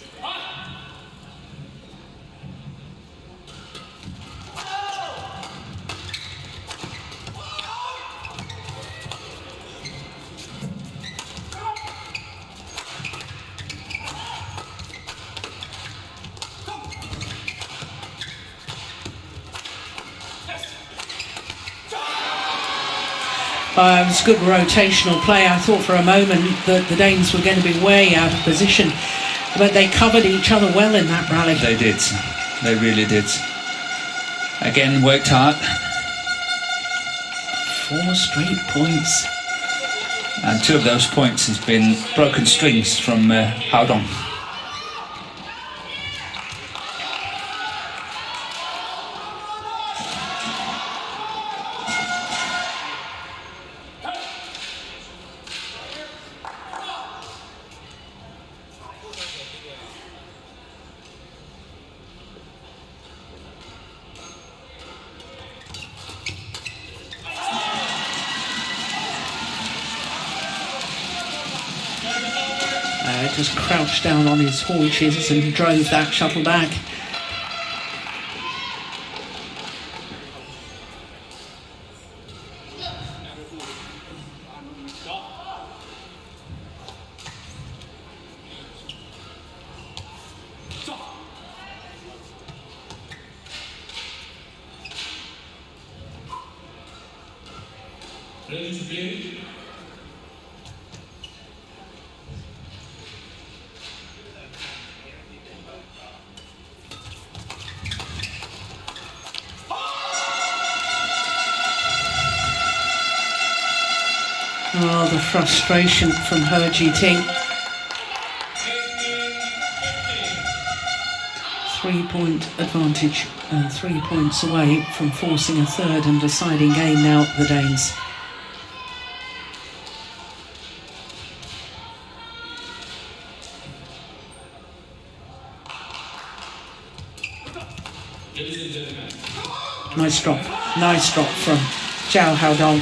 It was good rotational play. I thought for a moment that the Danes were going to be way out of position, but they covered each other well in that rally. They did. They really did. Again, worked hard. 4 straight points. And 2 of those points has been broken strings from Haudong. Just crouched down on his haunches and drove that shuttle back. Ready to play? Oh, the frustration from He Jiting. 3-point advantage and 3 points away from forcing a third and deciding game now, the Danes. Nice drop from Zhou Haudong.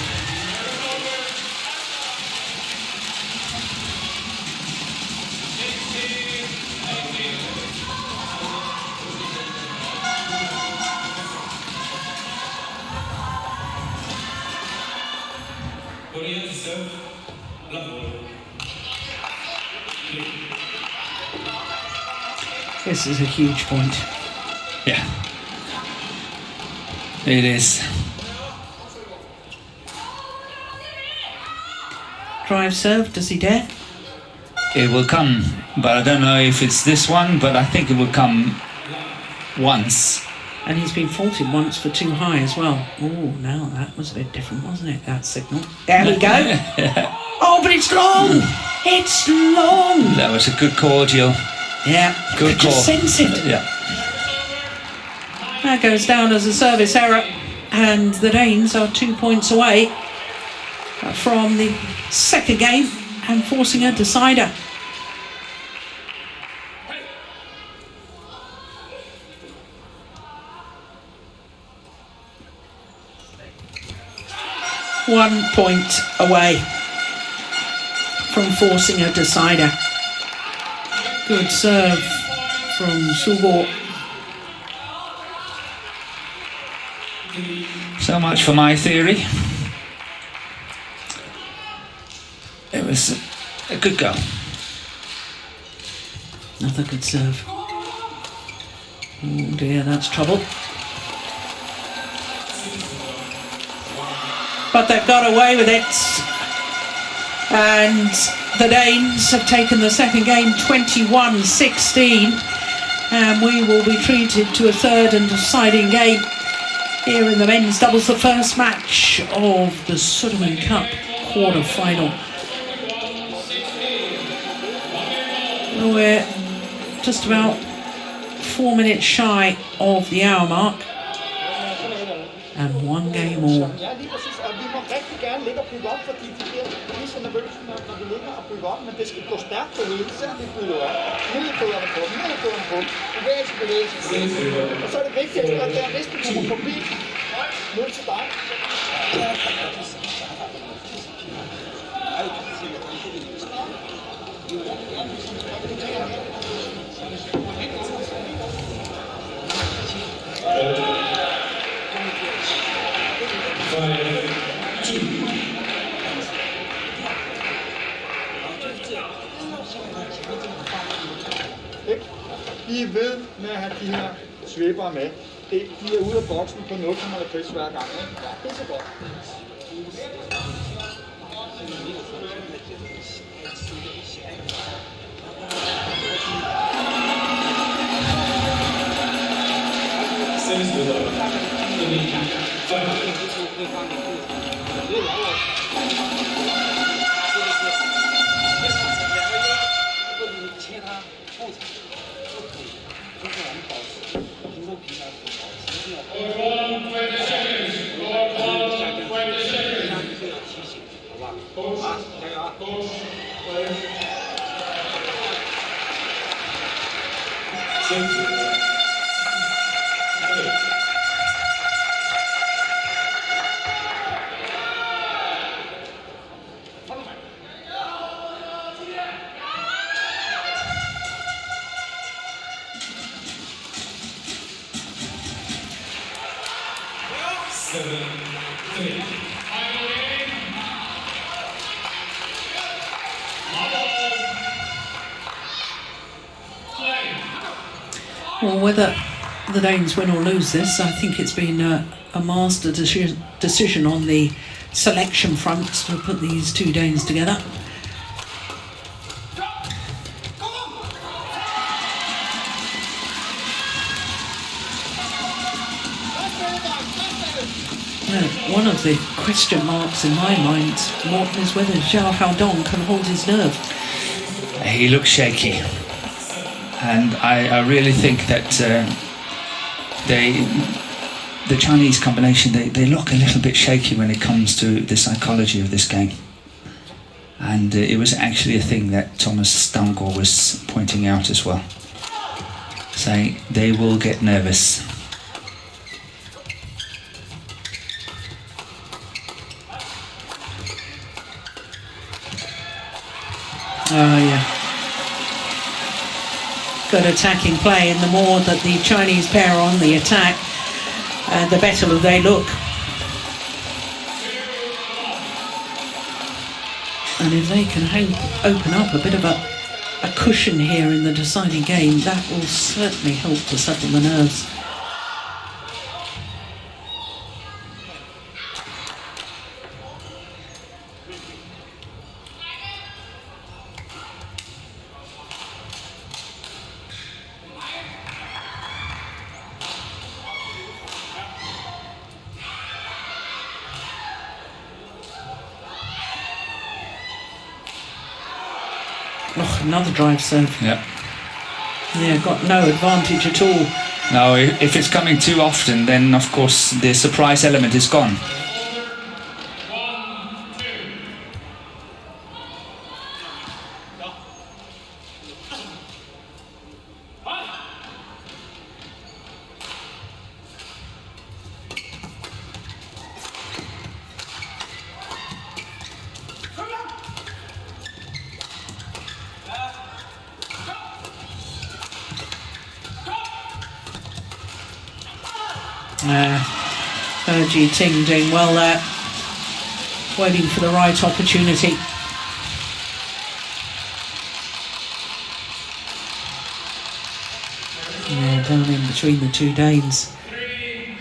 This is a huge point. Yeah. It is. Drive serve, does he dare? It will come, but I don't know if it's this one, but I think it will come once. And he's been faulted once for too high as well. Oh, now that was a bit different, wasn't it, that signal? There we go. Oh, but it's long. It's long. That was a good call, Jill. Yeah, Good call. just sense it. Yeah. That goes down as a service error, and the Danes are 2 points away from the second game and forcing a decider. One point away from forcing a decider. Good serve from Søgaard. So much for my theory. It was a good go. Another good serve. Oh dear, that's trouble. but they've got away with it. And the Danes have taken the second game 21-16, and we will be treated to a third and deciding game here in the men's doubles, the first match of the Sudirman Cup quarter-final. We're just about 4 minutes shy of the hour mark, and one game all. Ja, lige præcis. Og vi må rigtig gerne ligge og bygge op, fordi de bliver lige så nervøse, når vi ligger og bygger op. Men det skal gå stærkt på hele, selvom vi bygger op. Ned på, bevægelse. Og så er det vigtigt, at der, hvis du kommer forbi, ned til dig. Vi er ved med at have de her svæbere med. De er ude af boksen på 0,50 hver gang. Ja, det er så godt. Well, whether the Danes win or lose this, I think it's been a master decision on the selection front to put these two Danes together. One of the question marks in my mind, Morten, is whether Zhou Haodong can hold his nerve. He looks shaky. And I really think that the Chinese combination, they look a little bit shaky when it comes to the psychology of this game. And it was actually a thing that Thomas Søgaard was pointing out as well, saying they will get nervous. Oh yeah. Good attacking play, and the more that the Chinese pair are on the attack, the better they look. And if they can open up a bit of a cushion here in the deciding game, that will certainly help to settle the nerves. Oh, another drive serve. Yeah. Yeah, got no advantage at all. Now, if it's coming too often, then of course the surprise element is gone. Ji Ting doing well there, waiting for the right opportunity. Yeah, down in between the two Danes. 3-1.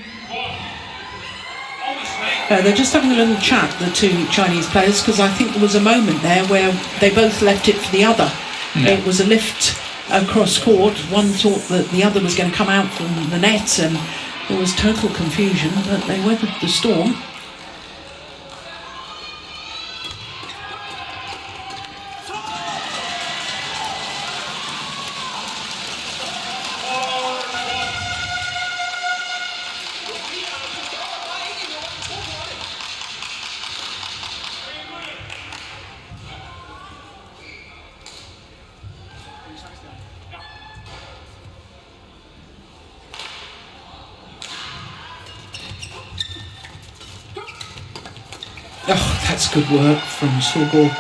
Always mate. They're just having a little chat, the two Chinese players, because I think there was a moment there where they both left it for the other. Yeah. It was a lift across court. One thought that the other was going to come out from the net, and there was total confusion, but they weathered the storm. Oh, that's good work from Søgaard.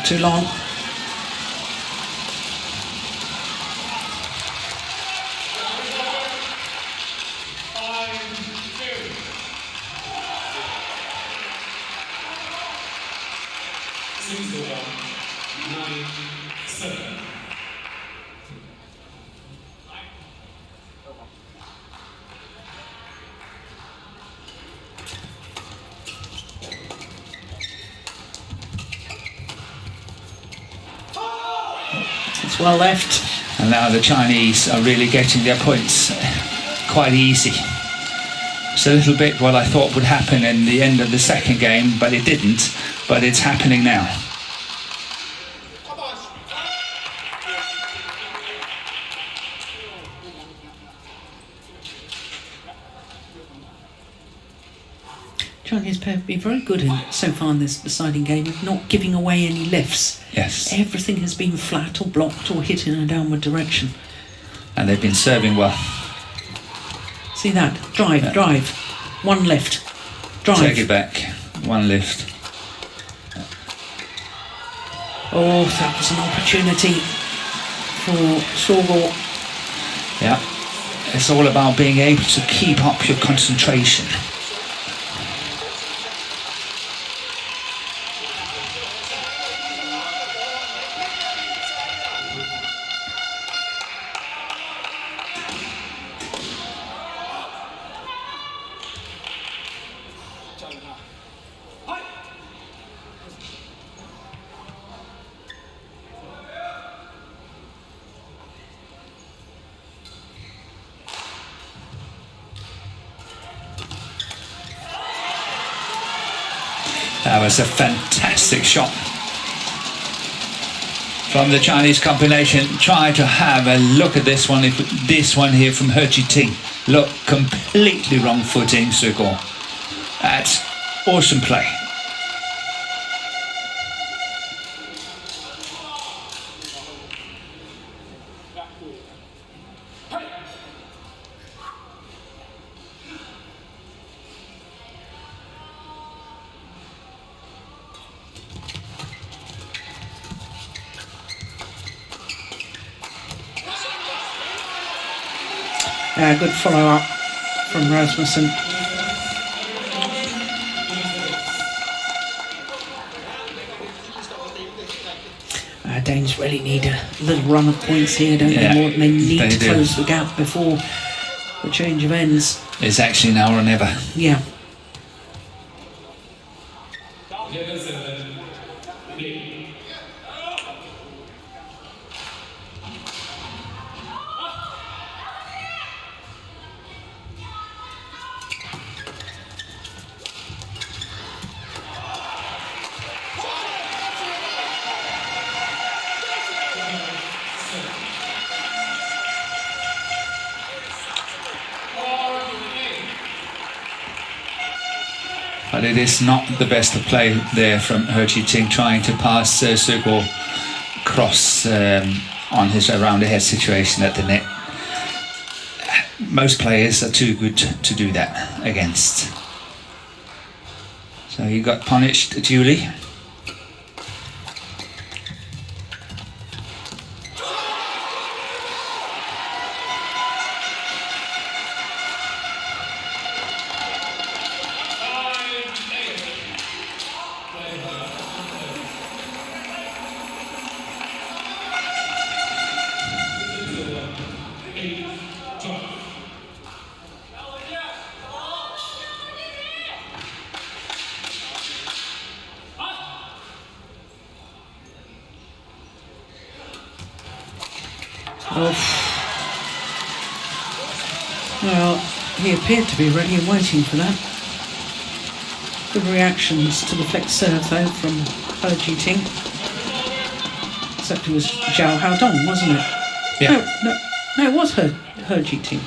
Too long. It's well left. And now the Chinese are really getting their points quite easy. It's a little bit what I thought would happen in the end of the second game, but it didn't. But it's happening now. Chinese pair have been very good so far in this deciding game of not giving away any lifts. Yes. Everything has been flat or blocked or hit in a downward direction. And they've been serving well. See that? Drive, drive. One lift. Drive. Take it back. One lift. Oh, that was an opportunity for Søgaard. Yeah. It's all about being able to keep up your concentration. That was a fantastic shot from the Chinese combination. Try to have a look at this one. This one here from He Ting. Look, completely wrong footing, Søgaard. That's awesome play. Good follow-up from Rasmussen. Danes really need a little run of points here, don't they? More than they need to close the gap before the change of ends. It's actually now or never. Yeah. But it is not the best of play there from He Ting, trying to pass Søgaard cross on his around the head situation at the net. most players are too good to do that against. So he got punished duly. Well, he appeared to be ready and waiting for that. Good reactions to the flex serve though from He Jiting. Except it was Zhou Haodong, wasn't it? Yeah. No, it was He Jiting.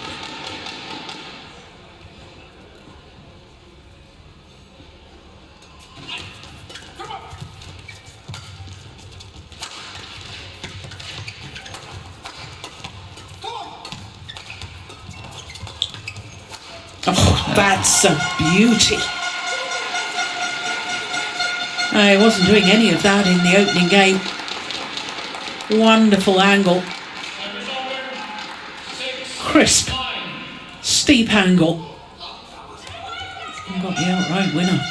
Oh, that's a beauty. He wasn't doing any of that in the opening game. Wonderful angle. Crisp. Steep angle. Got the outright winner.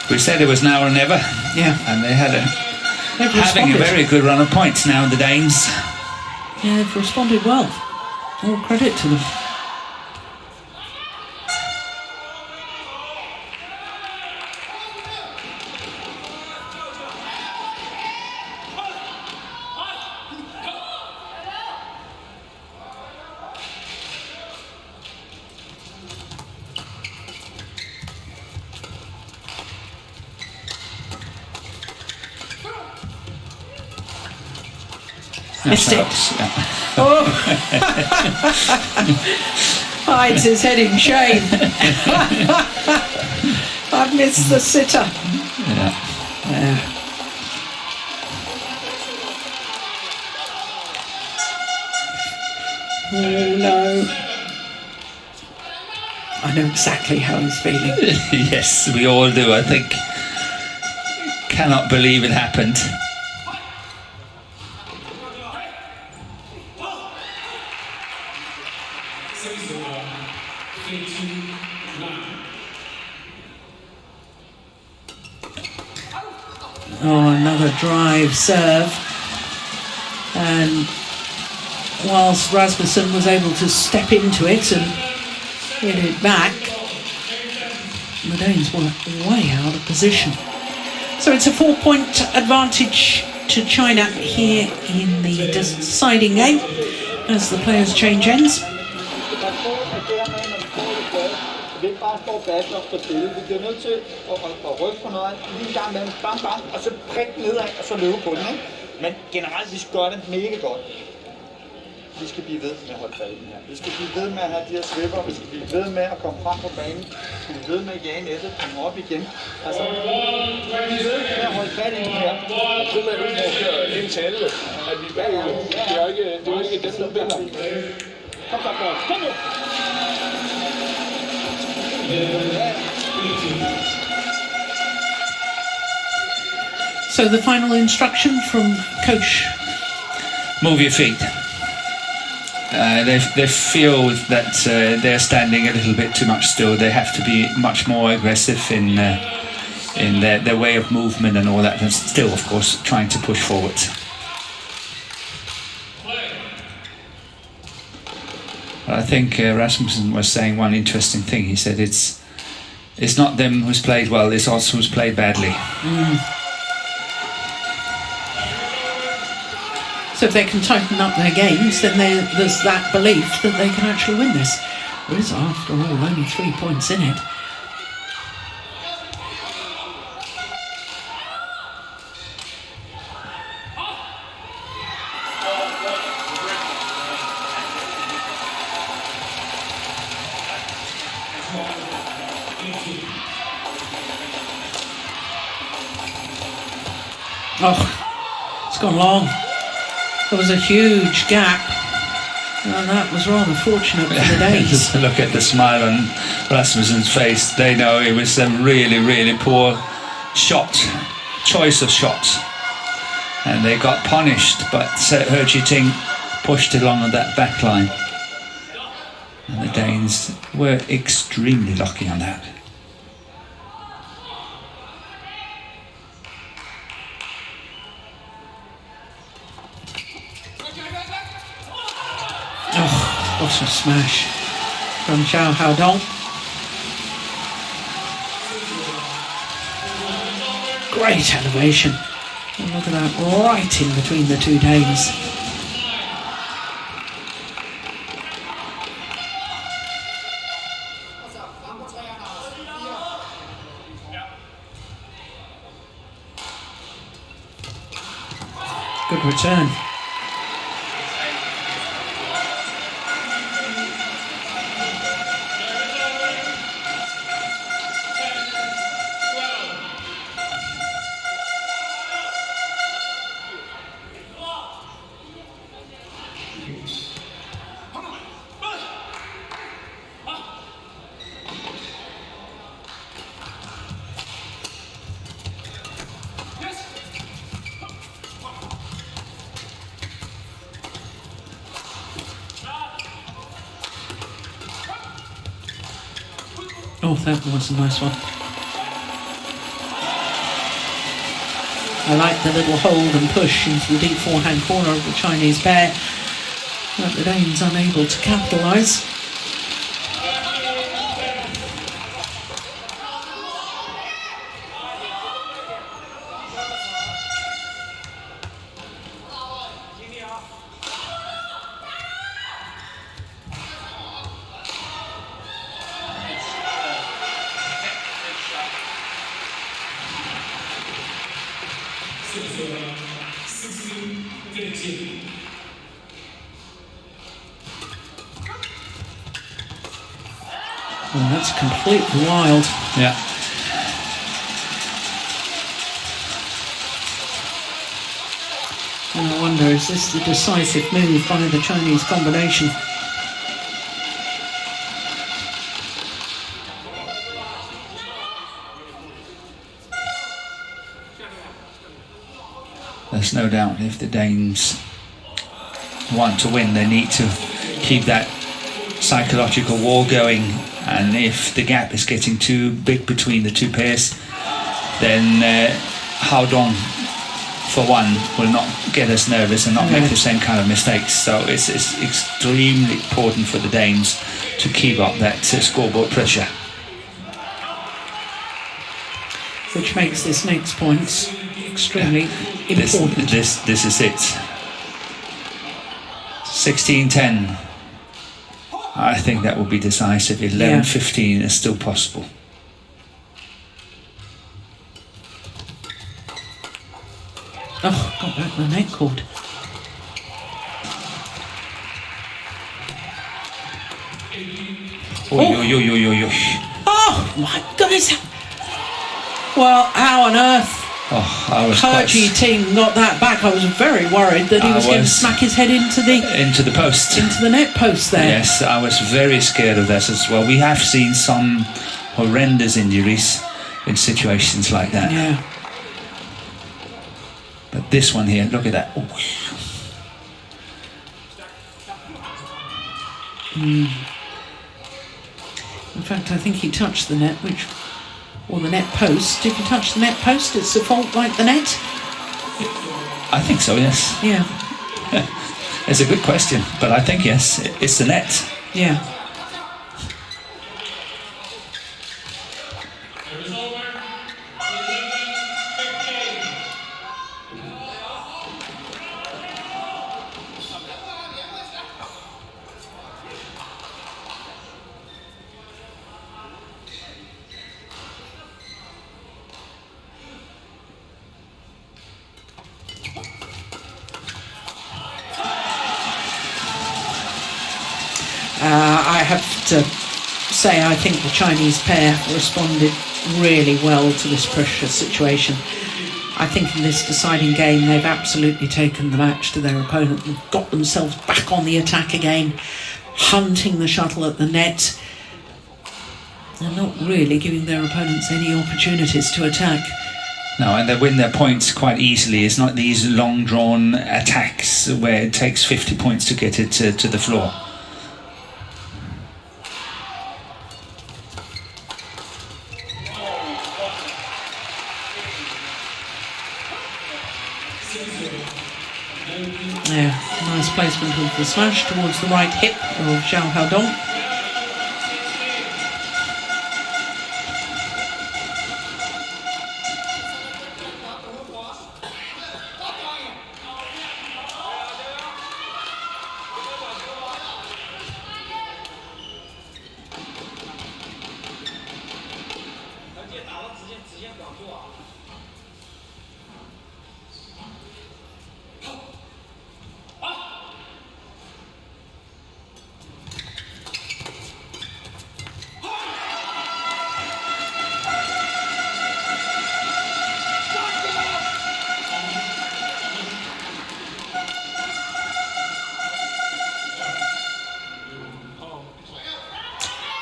We said it was now or never. Yeah. And they had They've having a responded. very good run of points now, the Danes. Yeah, they've responded well. All credit to them. Missed it. Yeah. Oh! Hides his head in shame. I've missed the sitter. Yeah. Oh no. I know exactly how he's feeling. Yes, we all do, I think. Cannot believe it happened. Oh, another drive serve. And whilst Rasmussen was able to step into it and hit it back, the Danes were way out of position. So it's a 4-point advantage to China here in the deciding game as the players change ends. Vi ikke bare står battler på stille. Vi bliver nødt til at rykke på noget, lige en gang med bam, bam, og så prik nedad, og så løbe på den, ikke? Men generelt, vi skal gøre det mega godt. Vi skal blive ved med at holde fat i den her. Vi skal blive ved med at have de her slipper, vi skal blive ved med at komme frem på banen. Vi skal blive ved med at jage nettet, komme op igen. Altså, vi skal blive ved med at holde fat i den her. Og primært udfordrer indtil 11, at vi er bagud. Det er jo ikke dem, der vinder. Kom så, kom nu! So the final instruction from coach. Move your feet. They feel that they're standing a little bit too much still. They have to be much more aggressive in their way of movement and all that, and still, of course, trying to push forward. I think Rasmussen was saying one interesting thing. He said it's not them who's played well, it's us who's played badly. So if they can tighten up their games, then there's that belief that they can actually win this. There is, after all, only 3 points in it. Oh, it's gone long. There was a huge gap, and that was rather fortunate for the Danes. Just look at the smile on Rasmussen's face. They know it was a really, really poor choice of shots, and they got punished. But Ho Chi Ting pushed along on that back line, and the Danes were extremely lucky on that. Oh, what a smash from Zhou Haodong. Great elevation. And look at that, right in between the two Danes. Good return. Oh, that was a nice one. I like the little hold and push into the deep forehand corner of the Chinese pair, but the Danes unable to capitalise. Oh, that's completely wild. Yeah. And I wonder, is this the decisive move by the Chinese combination? There's no doubt if the Danes want to win, they need to keep that psychological war going, and if the gap is getting too big between the two pairs, then Haodong, for one, will not get as nervous and not make the same kind of mistakes. So it's extremely important for the Danes to keep up that scoreboard pressure. Which makes this next point extremely important. This is it. 16-10. I think that will be decisive. 11-15 is still possible. Oh, got back the net cord. Oh my goodness! Well, how on earth? Oh, I was Ho Chi Ting got that back. I was very worried that he was going to smack his head into the post, into the net post there. Yes, I was very scared of that as well. We have seen some horrendous injuries in situations like that. Yeah. But this one here, look at that. In fact, I think he touched the net, or the net post. If you touch the net post, it's a fault like the net? I think so, yes. Yeah. It's a good question, but I think yes, it's the net. Yeah. I have to say I think the Chinese pair responded really well to this pressure situation. I think in this deciding game they've absolutely taken the match to their opponent and got themselves back on the attack again, hunting the shuttle at the net. They're not really giving their opponents any opportunities to attack. No, and they win their points quite easily. It's not these long drawn attacks where it takes 50 points to get it to the floor. Yeah, nice placement of the smash towards the right hip of Zhou Haodong.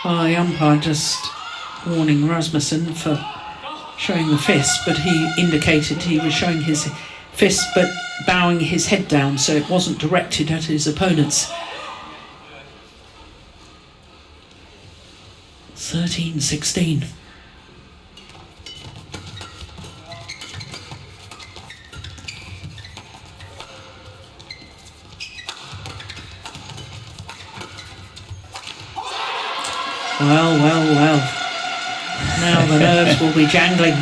The umpire just warning Rasmussen for showing the fist, but he indicated he was showing his fist but bowing his head down, so it wasn't directed at his opponents. 13-16. Well. Now the nerves will be jangling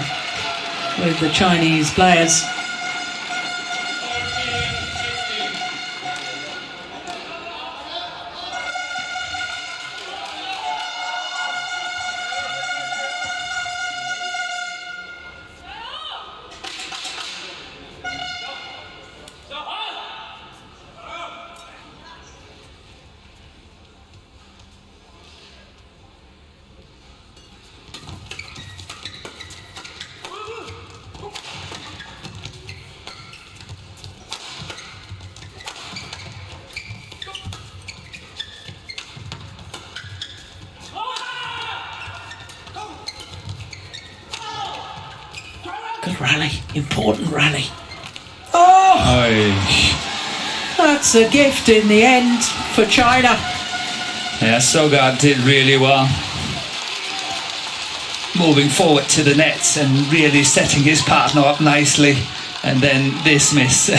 with the Chinese players. Good rally, important rally. That's a gift in the end for China. Yeah, Søgaard did really well. Moving forward to the nets and really setting his partner up nicely. And then this miss.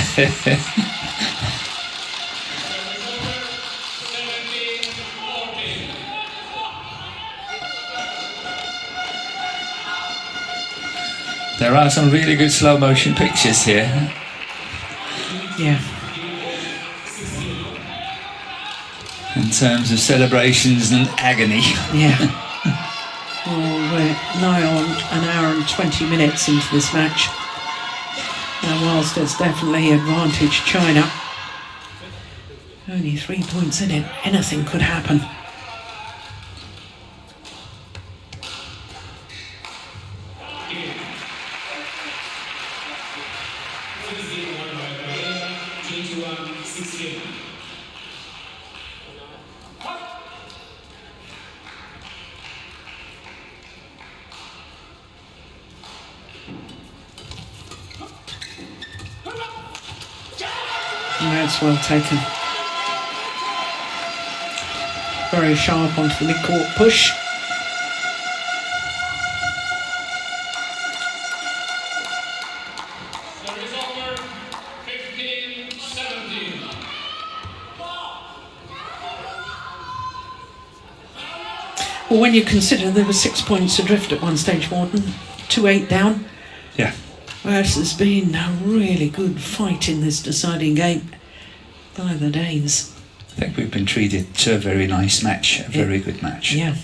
There are some really good slow motion pictures here. Yeah. In terms of celebrations and agony. Yeah. Well, we're nigh on an hour and 20 minutes into this match. And whilst it's definitely advantage China, only 3 points in it, anything could happen. That's well taken. Very sharp onto the mid-court push. Service over, 15-17. Well, when you consider there were 6 points adrift at one stage, Morton, 2-8 down. Yeah. This has been a really good fight in this deciding game by the Danes. I think we've been treated to a very nice match, a very good match. Yeah.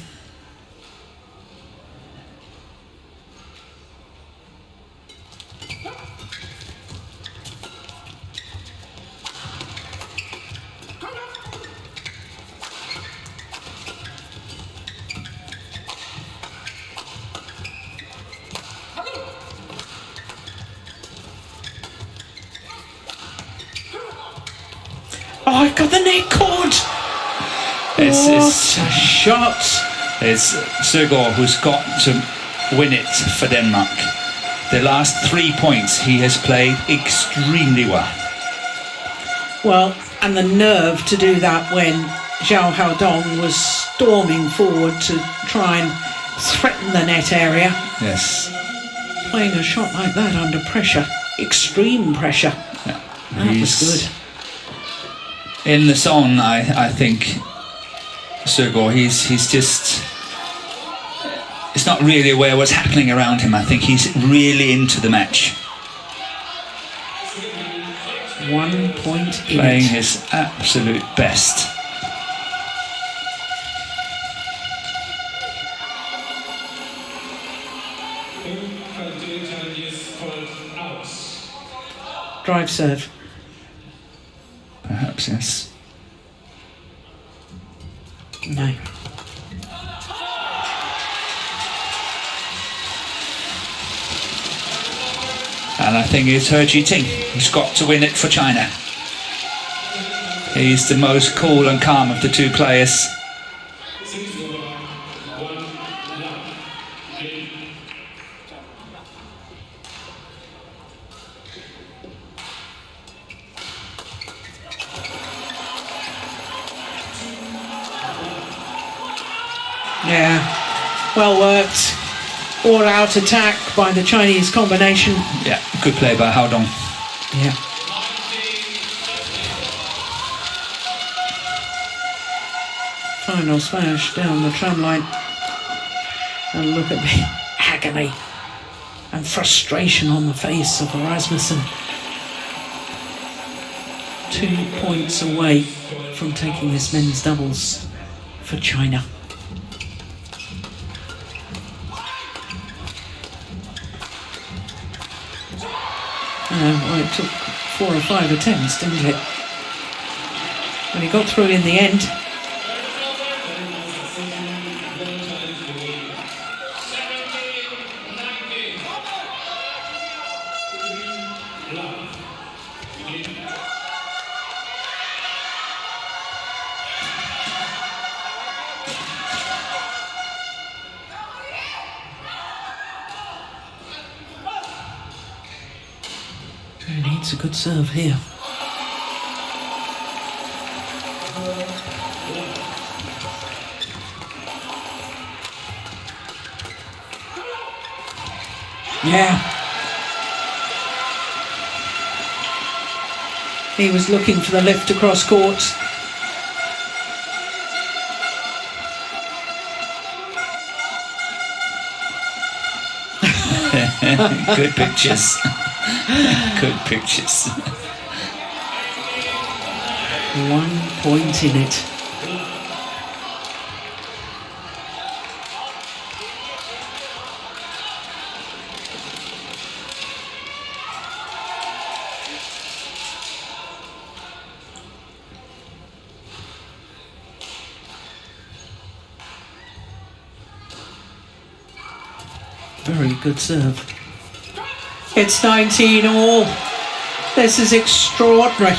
record. It's What a shot. Søgaard who's got to win it for Denmark. The last 3 points he has played extremely well. Well, and the nerve to do that when Zhou Haodong was storming forward to try and threaten the net area. Yes. Playing a shot like that under pressure, extreme pressure. Yeah. That was good. In the zone, I think Søgaard, he's just... It's not really aware what's happening around him. I think he's really into the match. 1 point in Playing it. his absolute best. Drive serve. Perhaps, yes. No. And I think it's He Jiting who's got to win it for China. He's the most cool and calm of the two players. Yeah, well worked. All out attack by the Chinese combination. Yeah, good play by Haodong. Yeah. Final smash down the tram line. And look at the agony and frustration on the face of Rasmussen. 2 points away from taking this men's doubles for China. Well, it took 4 or 5 attempts, didn't it? But he got through in the end. He needs a good serve here. Yeah. He was looking for the lift across court. Good pictures. Good pictures. 1 point in it. Very good serve. It's 19 all. This is extraordinary.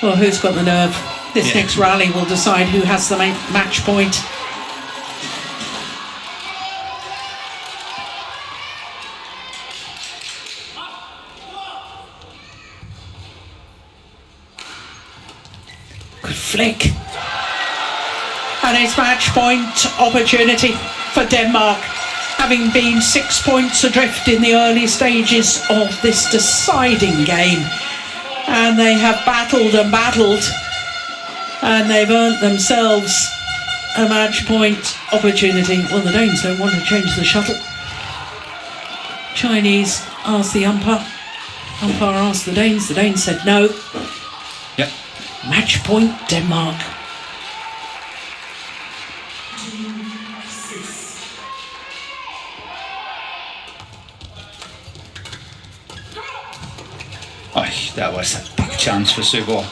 Well, who's got the nerve? This next rally will decide who has the match point. Good flick. And it's match point opportunity for Denmark, having been 6 points adrift in the early stages of this deciding game. And they have battled and battled, and they've earned themselves a match point opportunity. Well, the Danes don't want to change the shuttle. Chinese asked the umpire. Umpire asked the Danes. The Danes said no. Yep. Match point Denmark. Oh, that was a big chance for Søgaard.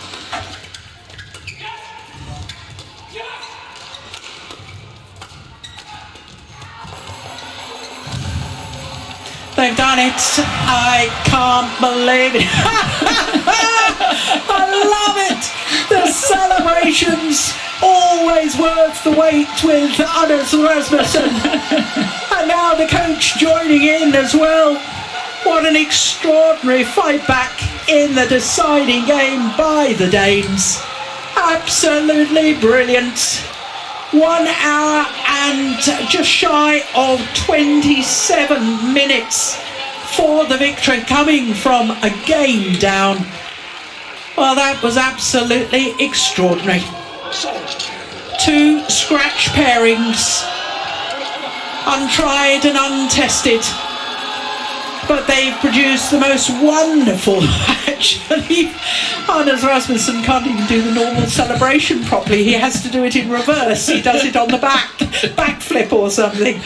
done it. I can't believe it. I love it. The celebrations always worth the wait with Anders Rasmussen. And now the coach joining in as well. What an extraordinary fight back in the deciding game by the Danes. Absolutely brilliant. 1 hour and just shy of 27 minutes for the victory, coming from a game down. Well, that was absolutely extraordinary. 2 scratch pairings, untried and untested, but they've produced the most wonderful match. Anders Rasmussen can't even do the normal celebration properly. He has to do it in reverse. He does it on the backflip or something.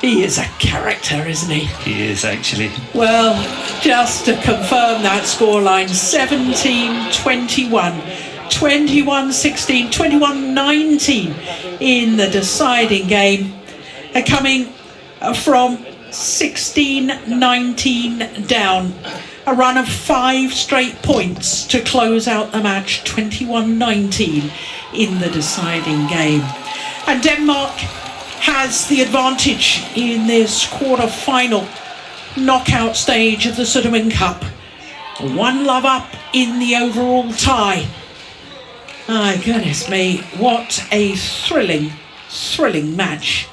He is a character, isn't he? He is, actually. Well, just to confirm that scoreline, 17-21, 21-16, 21-19 in the deciding game, coming from 16-19 down. A run of 5 straight points to close out the match, 21-19 in the deciding game. And Denmark has the advantage in this quarter-final knockout stage of the Sudirman Cup. 1 love up in the overall tie. My goodness me, what a thrilling match.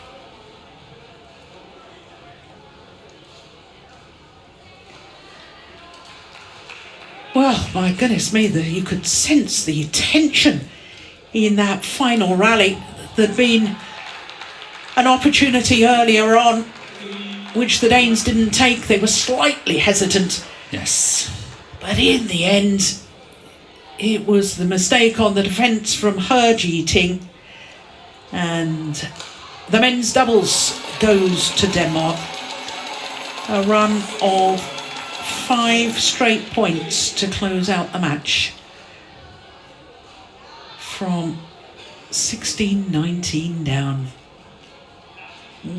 Well, my goodness me, you could sense the tension in that final rally. There'd been an opportunity earlier on, which the Danes didn't take. They were slightly hesitant. Yes. But in the end, it was the mistake on the defence from Herji Ting. And the men's doubles goes to Denmark. A run of 5 straight points to close out the match. From 16-19 down.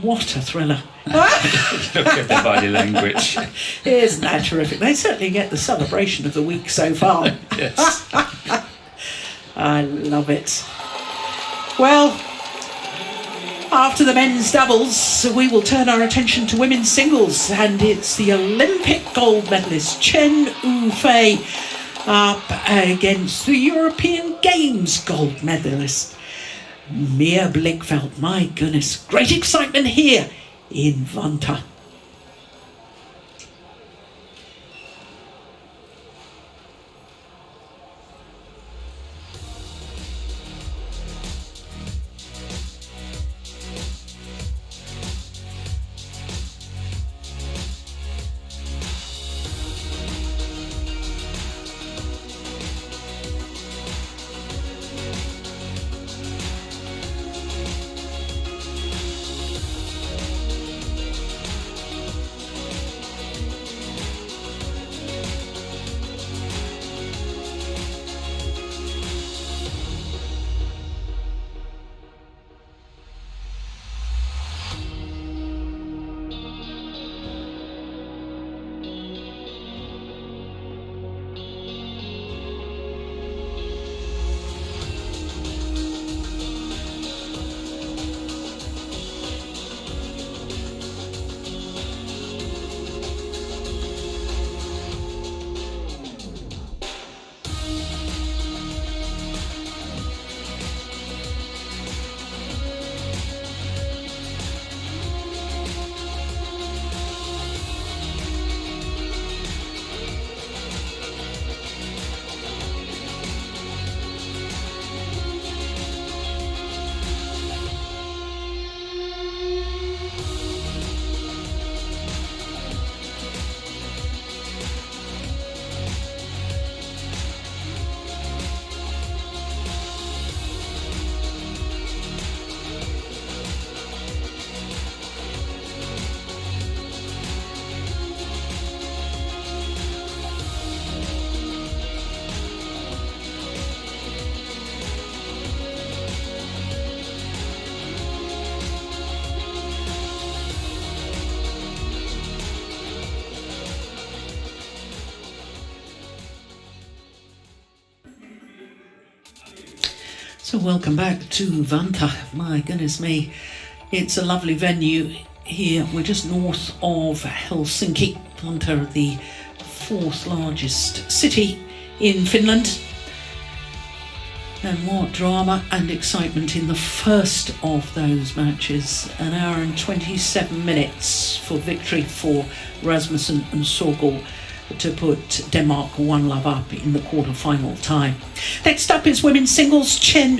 What a thriller. Look at the body language. Isn't that terrific? They certainly get the celebration of the week so far. Yes. I love it. Well, after the men's doubles, we will turn our attention to women's singles, and it's the Olympic gold medalist Chen Yu-fei up against the European Games gold medalist Mia Blichfeld. My goodness, great excitement here in Vanta. So welcome back to Vantaa. My goodness me, it's a lovely venue here. We're just north of Helsinki. Vantaa, the 4th largest city in Finland. And what drama and excitement in the first of those matches. An hour and 27 minutes for victory for Rasmussen and Søgaard to put Denmark 1-love up in the quarter-final tie. Next up is women's singles. Chen